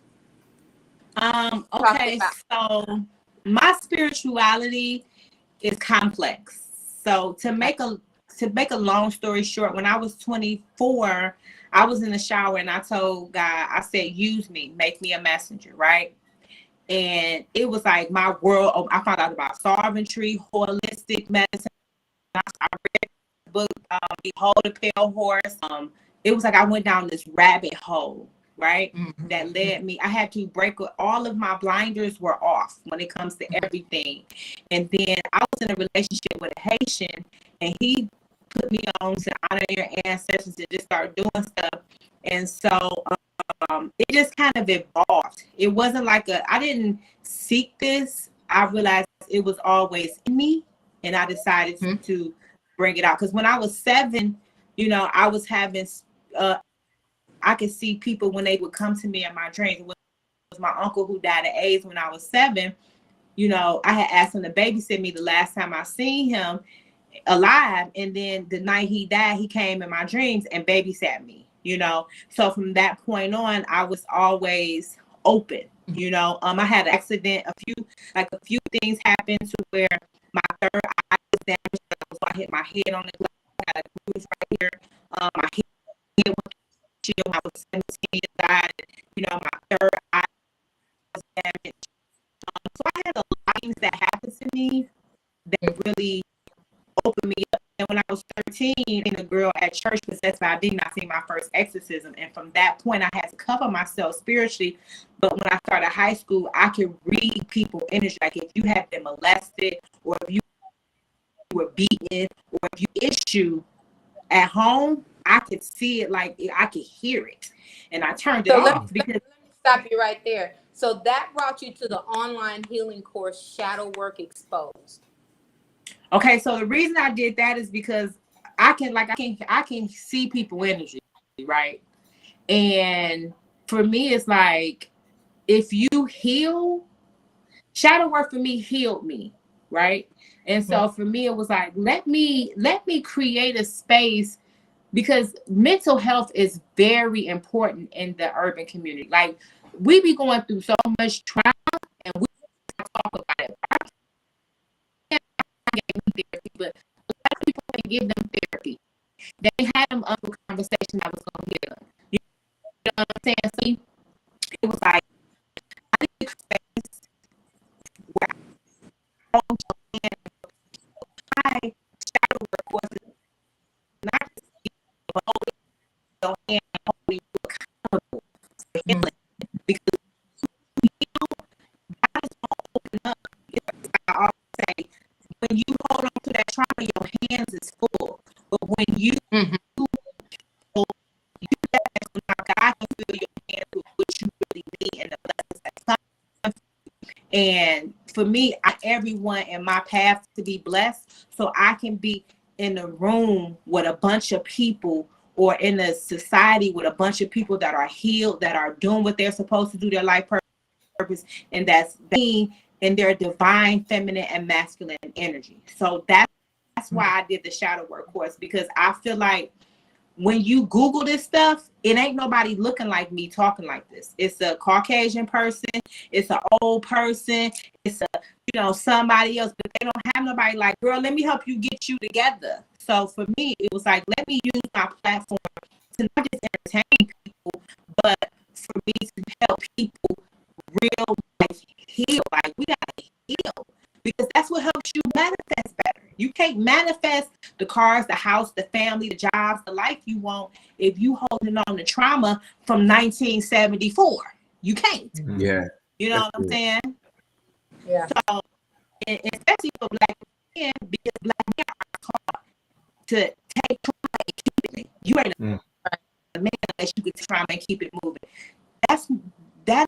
Okay, so my spirituality is complex. So to make a long story short, when I was 24, I was in the shower and I told God, I said, use me, make me a messenger, right? And it was like my world. I found out about sovereignty, holistic medicine. I read the book, Behold a Pale Horse. It was like I went down this rabbit hole, right? Mm-hmm. That led me. I had to break all of my blinders were off when it comes to everything. And then I was in a relationship with a Haitian, and he put me on to honor your ancestors and just start doing stuff. And so it just kind of evolved. It wasn't like I didn't seek this. I realized it was always in me, and I decided to bring it out. Because when I was 7, you know, I was having, I could see people when they would come to me in my dreams. It was my uncle who died of AIDS when I was 7. You know, I had asked him to babysit me the last time I seen him alive. And then the night he died, he came in my dreams and babysat me, you know. So from that point on, I was always open, you know. I had an accident, a few things happened to where my third eye was damaged. So I hit my head on the glass. I got a bruise right here. My head went to when I was 17, died. You know, my third eye was damaged. So I had a lot of things that happened to me that really opened me up. And when I was 13, seen a girl at church possessed by a demon. I seen my first exorcism. And from that point, I had to cover myself spiritually. But when I started high school, I could read people's energy. Like if you had been molested, or if you were beaten, or if you issue at home, I could see it, like I could hear it. And I turned it off because... Let me stop you right there. So that brought you to the online healing course, Shadow Work Exposed. Okay, so the reason I did that is because I can see people energy, right? And for me, it's like, if you heal, shadow work for me healed me, right? And so for me, it was like, let me create a space, because mental health is very important in the urban community. Like, we be going through so much trauma, and we talk about it. I can't give therapy, but a lot of people can give them therapy. They had them up with conversation that was going to get them. You know what I'm saying? So it was like, I need a space where I shadow work wasn't not just but always your hand, always accountable for healing. Because you know, God is going to open up. I always say, when you hold on to that trauma, your hands is full. But when you hold that, now God can fill your hands with what you really need and the blessings that come. And for me, everyone in my path to be blessed, so I can be in a room with a bunch of people, or in a society with a bunch of people that are healed, that are doing what they're supposed to do, their life purpose, and that's being in their divine feminine and masculine energy. So that's why I did the shadow work course, because I feel like when you Google this stuff, it ain't nobody looking like me talking like this. It's a Caucasian person, it's an old person, it's somebody else, but they don't have nobody like, girl, let me help you get you together. So for me, it was like, let me use my platform to not just entertain people, but for me to help people real life heal. Like, we gotta heal, because that's what helps you manifest better. You can't manifest the cars, the house, the family, the jobs, the life you want if you holding on to trauma from 1974. You can't. Yeah. You know what I'm saying? Yeah. So, and especially for Black men, because Black men are taught to take trauma and keep it. You ain't a man unless you get trauma and keep it moving. That's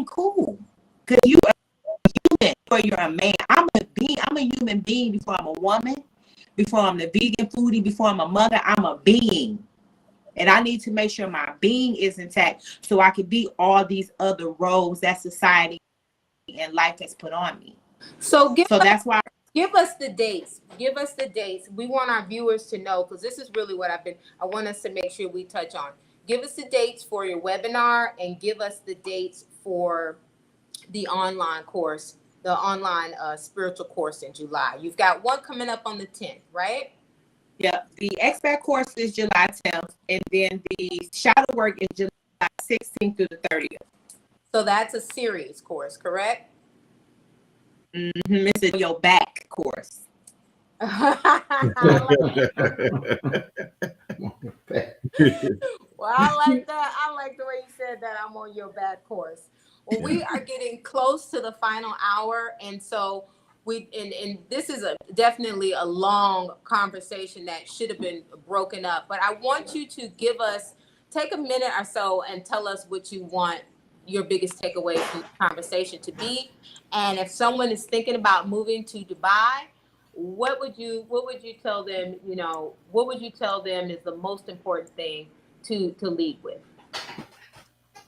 cool, because you are human before you're a man. I'm a human being before I'm a woman, before I'm the vegan foodie, before I'm a mother. I'm a being, and I need to make sure my being is intact so I can be all these other roles that society and life has put on me. So that's why. Give us the dates. Give us the dates. We want our viewers to know, because this is really what I want us to make sure we touch on. Give us the dates for your webinar, and give us the dates for the online course, the online spiritual course in July. You've got one coming up on the 10th, right? Yeah, the expert course is July 10th, and then the shadow work is July 16th through the 30th. So that's a series course, correct? It's a your back course. Well, I like that. I like the way you said that. I'm on your back course. Well, we are getting close to the final hour, and so and this is definitely a long conversation that should have been broken up. But I want you to take a minute or so and tell us what you want your biggest takeaway from the conversation to be. And if someone is thinking about moving to Dubai, what would you tell them? What would you tell them is the most important thing to lead with?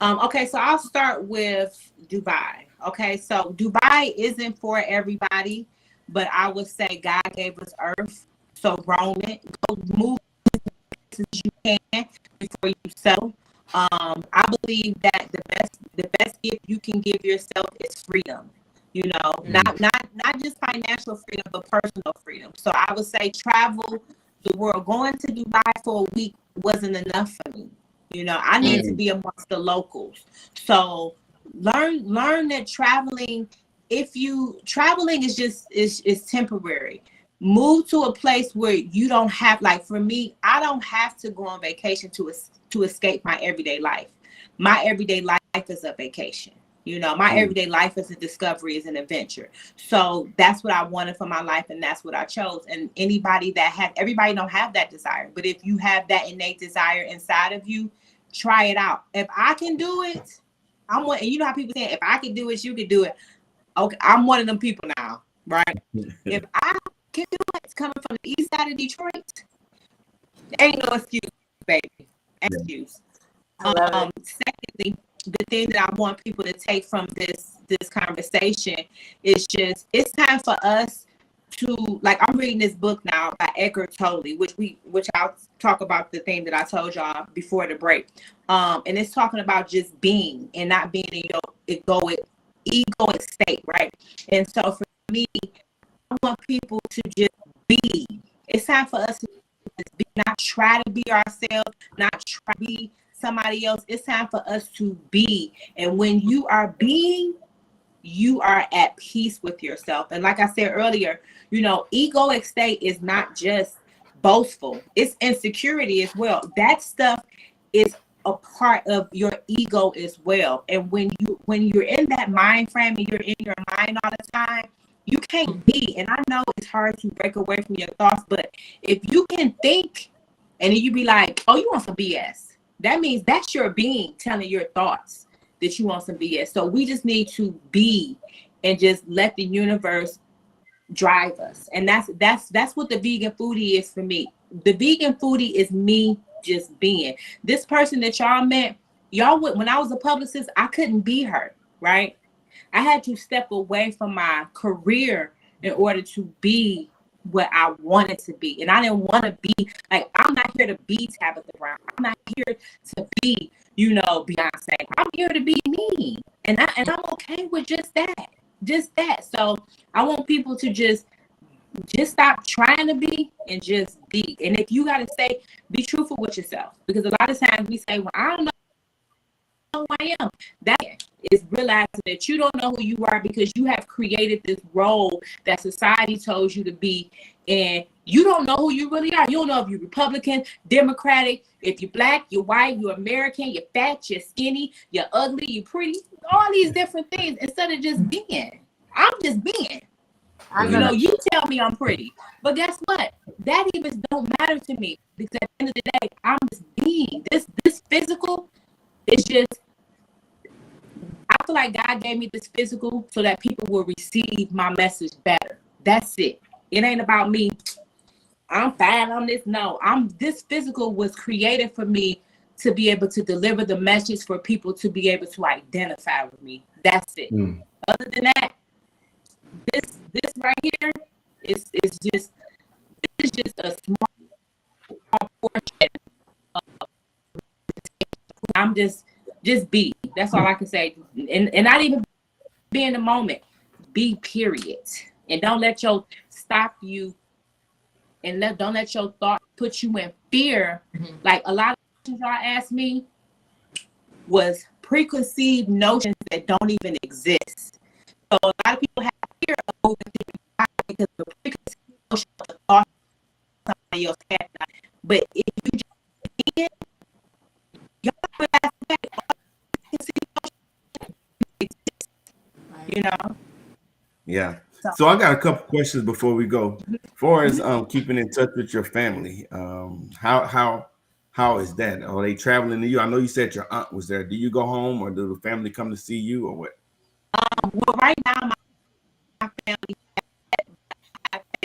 Okay, so I'll start with Dubai. Okay, so Dubai isn't for everybody, but I would say God gave us earth, so roam it, go move as you can before you settle. I believe that the best gift you can give yourself is freedom. Not just financial freedom, but personal freedom. So I would say travel the world. Going to Dubai for a week wasn't enough for me. I need to be amongst the locals. So learn that traveling is temporary. move to a place where you don't have, like for me, I don't have to go on vacation to escape my everyday life. My everyday life is a vacation. You know, my everyday life is a discovery, is an adventure. So that's what I wanted for my life, and that's what I chose. And everybody don't have that desire. But if you have that innate desire inside of you, try it out. If I can do it, and you know how people say, if I can do it, you can do it. Okay, I'm one of them people now, right? If I can do it, it's coming from the east side of Detroit, ain't no excuse, baby. Excuse. Secondly, the thing that I want people to take from this conversation is just, it's time for us to, like, I'm reading this book now by Eckhart Tolle, which I'll talk about the thing that I told y'all before the break. And it's talking about just being and not being in your egoic state, right? And so for me, I want people to just be. It's time for us to just be, not try to be ourselves, not try to be somebody else. It's time for us to be. And when you are being, you are at peace with yourself. And like I said earlier, you know, egoic state is not just boastful, it's insecurity as well. That stuff is a part of your ego as well. And when you're in that mind frame and you're in your mind all the time, you can't be. And I know it's hard to break away from your thoughts, but if you can think and then you be like, oh, you want some BS, that means that's your being telling your thoughts that you want some BS. So we just need to be and just let the universe drive us. And that's what the vegan foodie is for me. The vegan foodie is me just being. This person that y'all met, when I was a publicist, I couldn't be her, right? I had to step away from my career in order to be what I wanted to be. And I didn't want to be, like, I'm not here to be Tabitha Brown. I'm not here to be, you know, Beyonce. I'm here to be me. And I'm okay with just that. So I want people to just stop trying to be and just be. And if you got to say, be truthful with yourself, because a lot of times we say, well, I don't know who I am. That is realizing that you don't know who you are because you have created this role that society told you to be, and you don't know who you really are. You don't know if you're Republican, Democratic, if you're black, you're white, you're American, you're fat, you're skinny, you're ugly, you're pretty, all these different things, instead of just being. I'm just being. You know, you tell me I'm pretty, but guess what? That even don't matter to me, because at the end of the day, I'm just being. This physical is just, I feel like God gave me this physical so that people will receive my message better. That's it. It ain't about me. I'm fine on this. No, this physical was created for me to be able to deliver the message for people to be able to identify with me. That's it. Other than that, this right here is just a small portion of, I'm just be. That's all I can say. And not even be in the moment. Be, period. And don't let your stop you, and don't let your thought put you in fear. Like a lot of questions y'all asked me was preconceived notions that don't even exist. So a lot of people have fear of moving through the body because of the preconceived notion of the thought somebody else had. But if you just be it, y'all realize that you know. Yeah. So I got a couple questions before we go. As far as keeping in touch with your family, how is that? Are they traveling to you? I know you said your aunt was there. Do you go home, or do the family come to see you, or what? Well, right now my family,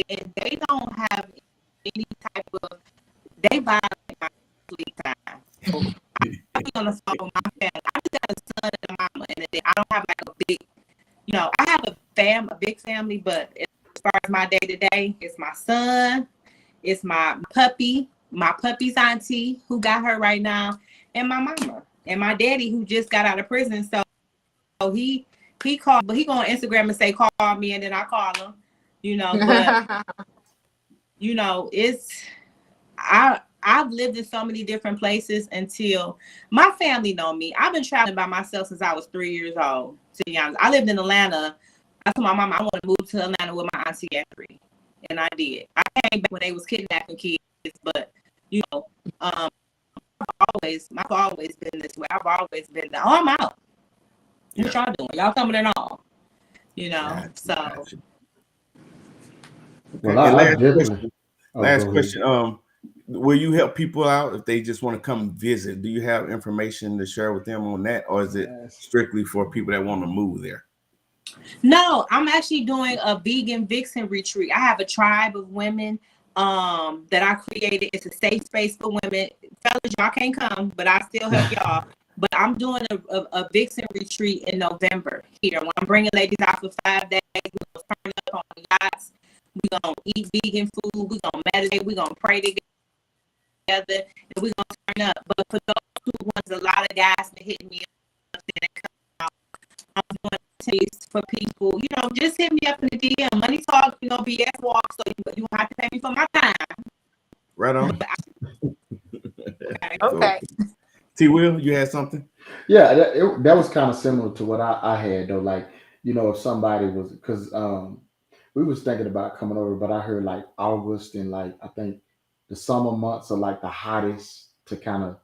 and they don't have any type of, they violate my sleep time. So I'm on the phone with my family. I just got a son and a mama, and I don't have like a big, you know, I have a big family, but as far as my day to day, it's my son, it's my puppy's auntie who got her right now, and my mama and my daddy who just got out of prison. So he called, but he go on Instagram and say, call me, and then I call him, you know. But you know, I've lived in so many different places until my family know me. I've been traveling by myself since I was 3 years old, to be honest. I lived in Atlanta. I told my mama I want to move to Atlanta with my auntie at 3. and I did. I came back when they was kidnapping kids, but you know, I've always been this way. I've always been, oh, I'm out. Yeah. What y'all doing? Y'all coming in all? You know, Gotcha, so. gotcha. Well, Okay, I definitely. last go question. Will you help people out if they just want to come visit? Do you have information to share with them on that, or is it strictly for people that want to move there? No, I'm actually doing a vegan vixen retreat. I have a tribe of women that I created. It's a safe space for women. Fellas, y'all can't come, but I still help y'all. But I'm doing a vixen retreat in November here. When I'm bringing ladies out for 5 days, we're going to turn up on yachts. We're going to eat vegan food. We're going to meditate. We're going to pray together. And we're going to turn up. But for those who want a lot of guys to hit me up, I'm doing taste for people. You know, just hit me up in the DM. Money talk, you know, BS walk. So you don't have to pay me for my time. Right on. Okay. T. Will, you had something? Yeah, that was kind of similar to what I had though. Like, you know, if somebody was, because we was thinking about coming over, but I heard like August and like I think the summer months are like the hottest to kind of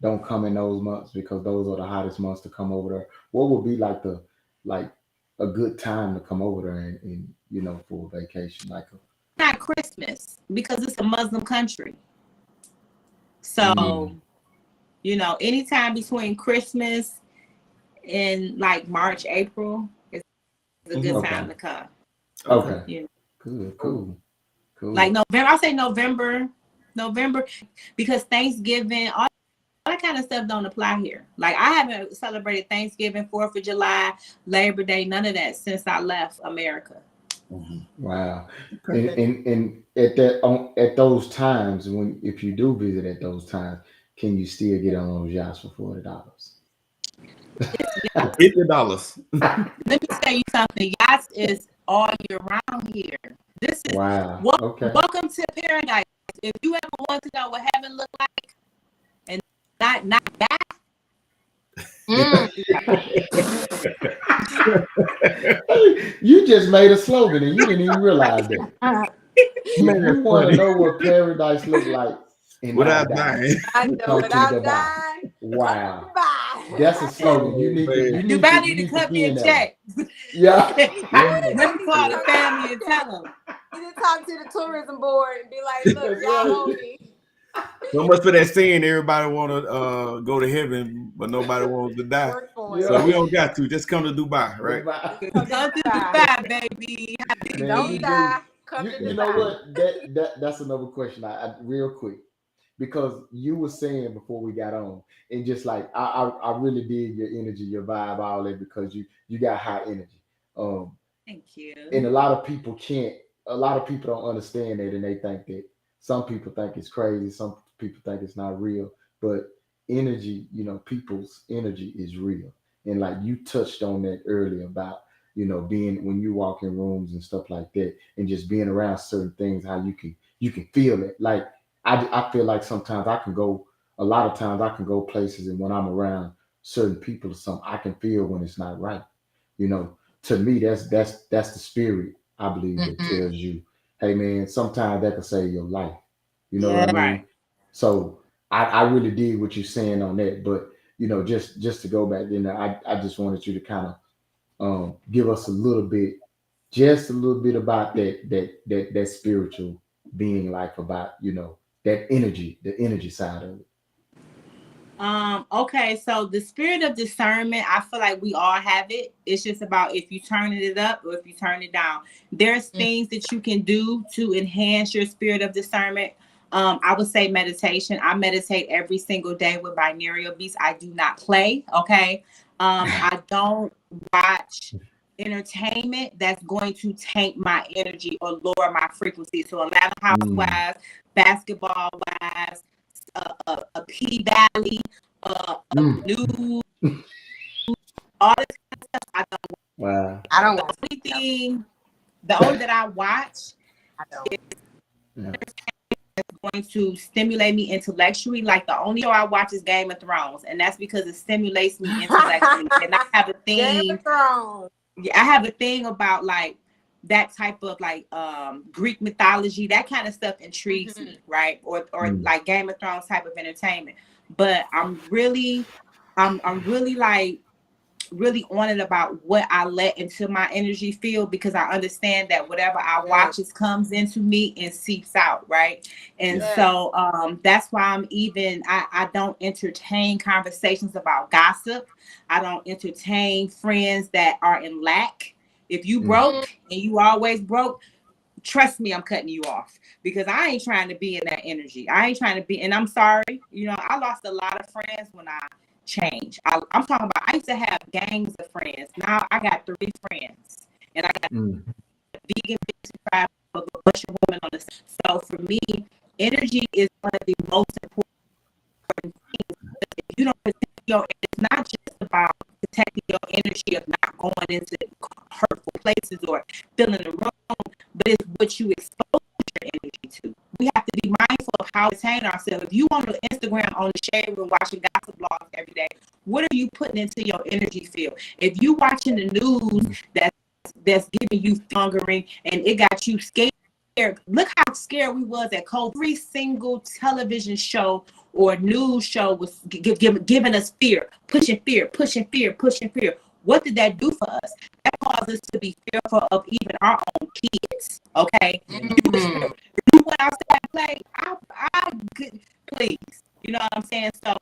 don't come in those months because those are the hottest months to come over there. What would be like a good time to come over there and you know, for a vacation? Like not Christmas because it's a Muslim country. So, you know, anytime between Christmas and like March, April is a good time to come. Okay. You know? Cool. Like November, I'll say November, because Thanksgiving, all that kind of stuff don't apply here. Like I haven't celebrated Thanksgiving, 4th of July, Labor Day, none of that since I left America. Wow. And at those times if you do visit at those times, can you still get on those yachts for $40? $50. Let me tell you something. Yachts is all year round here. This is Wow. Okay. Welcome to paradise. If you ever want to know what heaven look like, and not that. You just made a slogan and you didn't even realize that. If you want to know what paradise look like without dying. I know without dying. Wow. That's a slogan. You need to cut me a check. Yeah. Let me call the family and tell them. You need to talk to the tourism board and be like, look, y'all owe me. So much for that saying, everybody want to go to heaven, but nobody wants to die. So we don't got to. Just come to Dubai, right? Come to Dubai, baby. Man, don't die. Come to Dubai. You know what? That's another question. I real quick. Because you were saying before we got on, and just like I really dig your energy, your vibe, all that, because you got high energy. Thank you. And a lot of people don't understand that, and they think that some people think it's crazy, some people think it's not real. But energy, you know, people's energy is real. And like you touched on that earlier about, you know, being when you walk in rooms and stuff like that, and just being around certain things, how you can feel it. Like I feel like sometimes a lot of times I can go places, and when I'm around certain people or something, I can feel when it's not right. You know, to me, that's the spirit, I believe, that tells you, hey man, sometimes that can save your life. You know what I mean? Right. So I really dig what you're saying on that. But you know, just to go back then, I just wanted you to kind of give us a little bit about that spiritual being life, about, you know, that energy, the energy side of it. Okay, so the spirit of discernment, I feel like we all have it. It's just about if you turn it up or if you turn it down. There's things that you can do to enhance your spirit of discernment. I would say meditation. I meditate every single day with binaural beats. I do not play. Okay. I don't watch entertainment that's going to taint my energy or lower my frequency. So 11 Housewives, basketball wives, a P Valley, news, all this kind of stuff. I don't. Wow. I don't watch the only that I watch is going to stimulate me intellectually. Like the only show I watch is Game of Thrones, and that's because it stimulates me intellectually. And I have a thing. Game of Thrones. Yeah, I have a thing about like that type of like Greek mythology, that kind of stuff intrigues me, right? Or like Game of Thrones type of entertainment. But I'm really like really on it about what I let into my energy field, because I understand that whatever I watch is comes into me and seeps out, right? And so that's why I don't entertain conversations about gossip. I don't entertain friends that are in lack. If you broke and you always broke, trust me, I'm cutting you off, because I ain't trying to be in that energy. I ain't trying to be, and I'm sorry, I lost a lot of friends when I changed. I'm talking about, I used to have gangs of friends. Now I got 3 friends, and I got vegan, a bunch of women on this. So for me, energy is one of the most important things. If you don't protect it's not just about protecting your energy of not going into hurtful places or feeling the wrong, but it's what you expose your energy to. We have to be mindful of how we entertain ourselves. If you on the Instagram on the shade room watching gossip blogs every day, what are you putting into your energy field? If you watching the news that's giving you hungering and it got you scared, look how scared we was at COVID. Every single television show or news show was giving us fear, pushing fear. What did that do for us? That caused us to be fearful of even our own kids. Okay, you went outside and played. I could, please. You know what I'm saying? So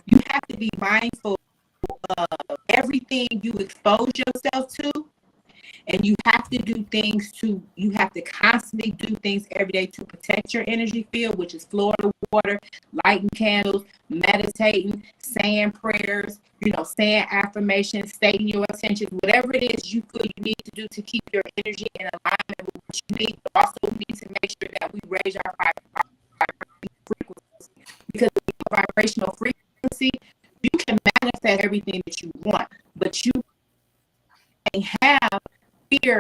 you have to be mindful of everything you expose yourself to. And you have to constantly do things every day to protect your energy field, which is Florida water, lighting candles, meditating, saying prayers, saying affirmations, stating your intentions, whatever it is you feel you need to do to keep your energy in alignment with what you need. But also we need to make sure that we raise our frequency, because with your vibrational frequency, you can manifest everything that you want, but you can have fear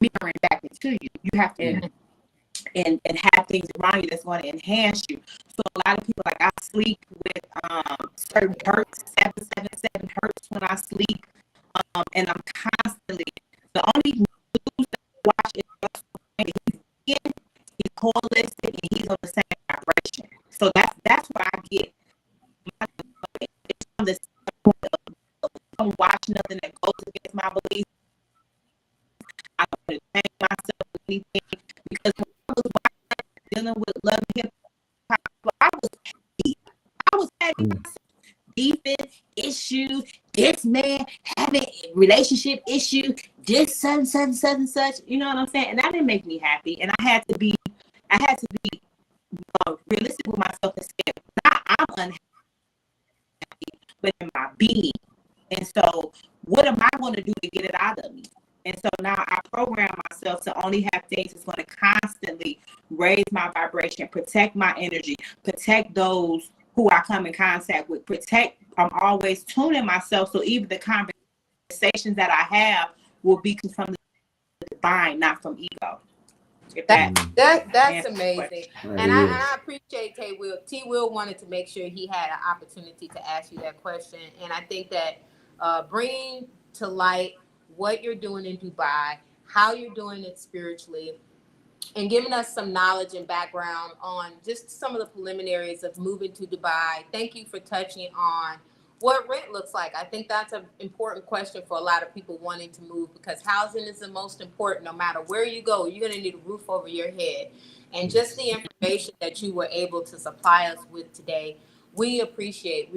mirroring back into you. You have to and have things around you that's going to enhance you. So a lot of people, like, I sleep with certain hertz, 777 hertz when I sleep, and I'm constantly, the only news that I watch is he's holistic and he's on the same vibration. So that's where I get my, from the point of, don't watch nothing that goes against my beliefs. I don't change myself with anything, because when I was dealing with love and hip hop, I was having defense issues, this man having relationship issues, this such, you know what I'm saying? And that didn't make me happy. And I had to be realistic with myself and say, not I'm unhappy, but in my being. And so what am I going to do to get it out of me? And so now I program myself to only have things that's going to constantly raise my vibration, protect my energy, protect those who I come in contact with, I'm always tuning myself. So even the conversations that I have will be from the divine, not from ego. That's amazing. And I appreciate T Will. T Will wanted to make sure he had an opportunity to ask you that question. And I think that bringing to light what you're doing in Dubai, how you're doing it spiritually, and giving us some knowledge and background on just some of the preliminaries of moving to Dubai. Thank you for touching on what rent looks like. I think that's an important question for a lot of people wanting to move, because housing is the most important. No matter where you go, you're going to need a roof over your head. And just the information that you were able to supply us with today, we appreciate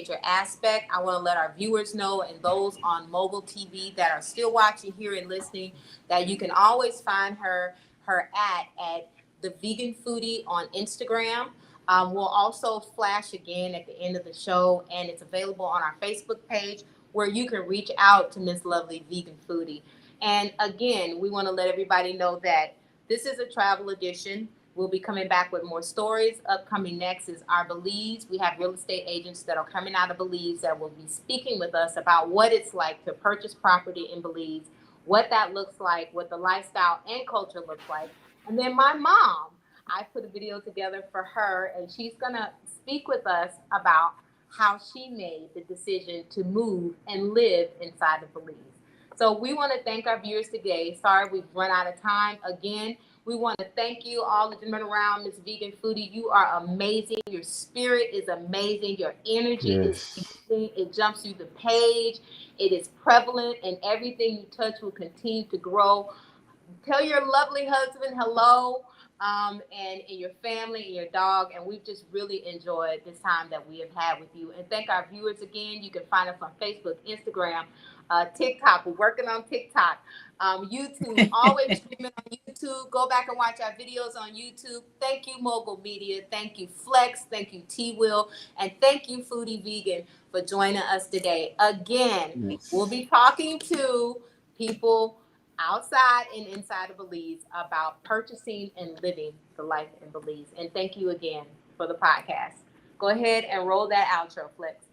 your aspect. I want to let our viewers know, and those on mobile TV that are still watching here and listening, that you can always find her at The Vegan Foodie on Instagram. We'll also flash again at the end of the show, and it's available on our Facebook page, where you can reach out to Miss Lovely Vegan Foodie. And again, we want to let everybody know that this is a travel edition. We'll be coming back with more stories. Upcoming next is our Belize. We have real estate agents that are coming out of Belize that will be speaking with us about what it's like to purchase property in Belize, what that looks like, what the lifestyle and culture looks like. And then my mom, I put a video together for her, and she's going to speak with us about how she made the decision to move and live inside of Belize. So we want to thank our viewers today. Sorry, we've run out of time again. We want to thank you, all the gentlemen around, Miss Vegan Foodie. You are amazing. Your spirit is amazing. Your energy is amazing. It jumps through the page. It is prevalent, and everything you touch will continue to grow. Tell your lovely husband hello, and your family and your dog. And we've just really enjoyed this time that we have had with you. And thank our viewers again. You can find us on Facebook, Instagram, TikTok. We're working on TikTok. YouTube, always streaming on YouTube. Go back and watch our videos on YouTube. Thank you, Mogul Media. Thank you, Flex. Thank you, T-Will. And thank you, Foodie Vegan, for joining us today. Again, we'll be talking to people outside and inside of Belize about purchasing and living the life in Belize. And thank you again for the podcast. Go ahead and roll that outro, Flex.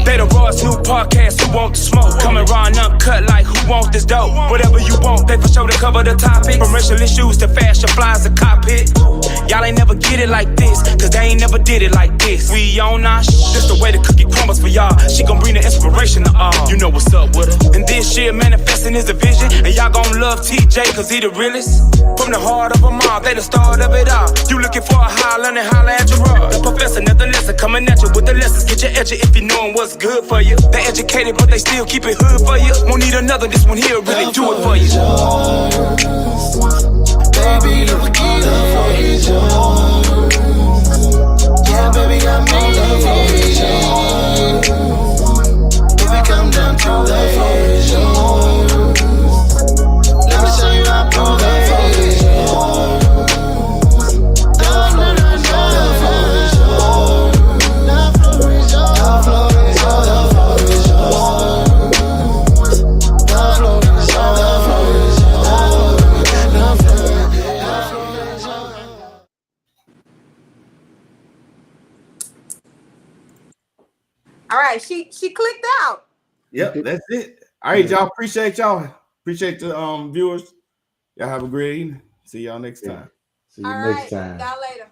They the Royce new podcast, who want the smoke? Coming raw and uncut like who want this dope? Whatever you want, they for sure to cover the topic. From racial issues to fashion flies to cockpit. Y'all ain't never get it like this, cause they ain't never did it like this. We on our this the way the cookie crumbles for y'all. She gon' bring the inspiration to all. You know what's up with her. And this shit manifesting is a vision. And y'all gon' love TJ cause he the realest. From the heart of a mob, they the start of it all. You looking for a high, learning holla at your rod. The professor, nothing lesson, coming at you with the lessons. Get your edge if you knowin' what's good for you. They educated, but they still keep it hood for you. Won't need another, this one here really do it for you. Baby, you forget for each other. Yeah, baby, I made it for each other. Baby, come down to the for each other. Let me show you how to pull that for each other. All right, she clicked out. Yep, that's it. All right, y'all. Appreciate y'all. Appreciate the viewers. Y'all have a great evening. See y'all next time. See you All next right, time. y'all later.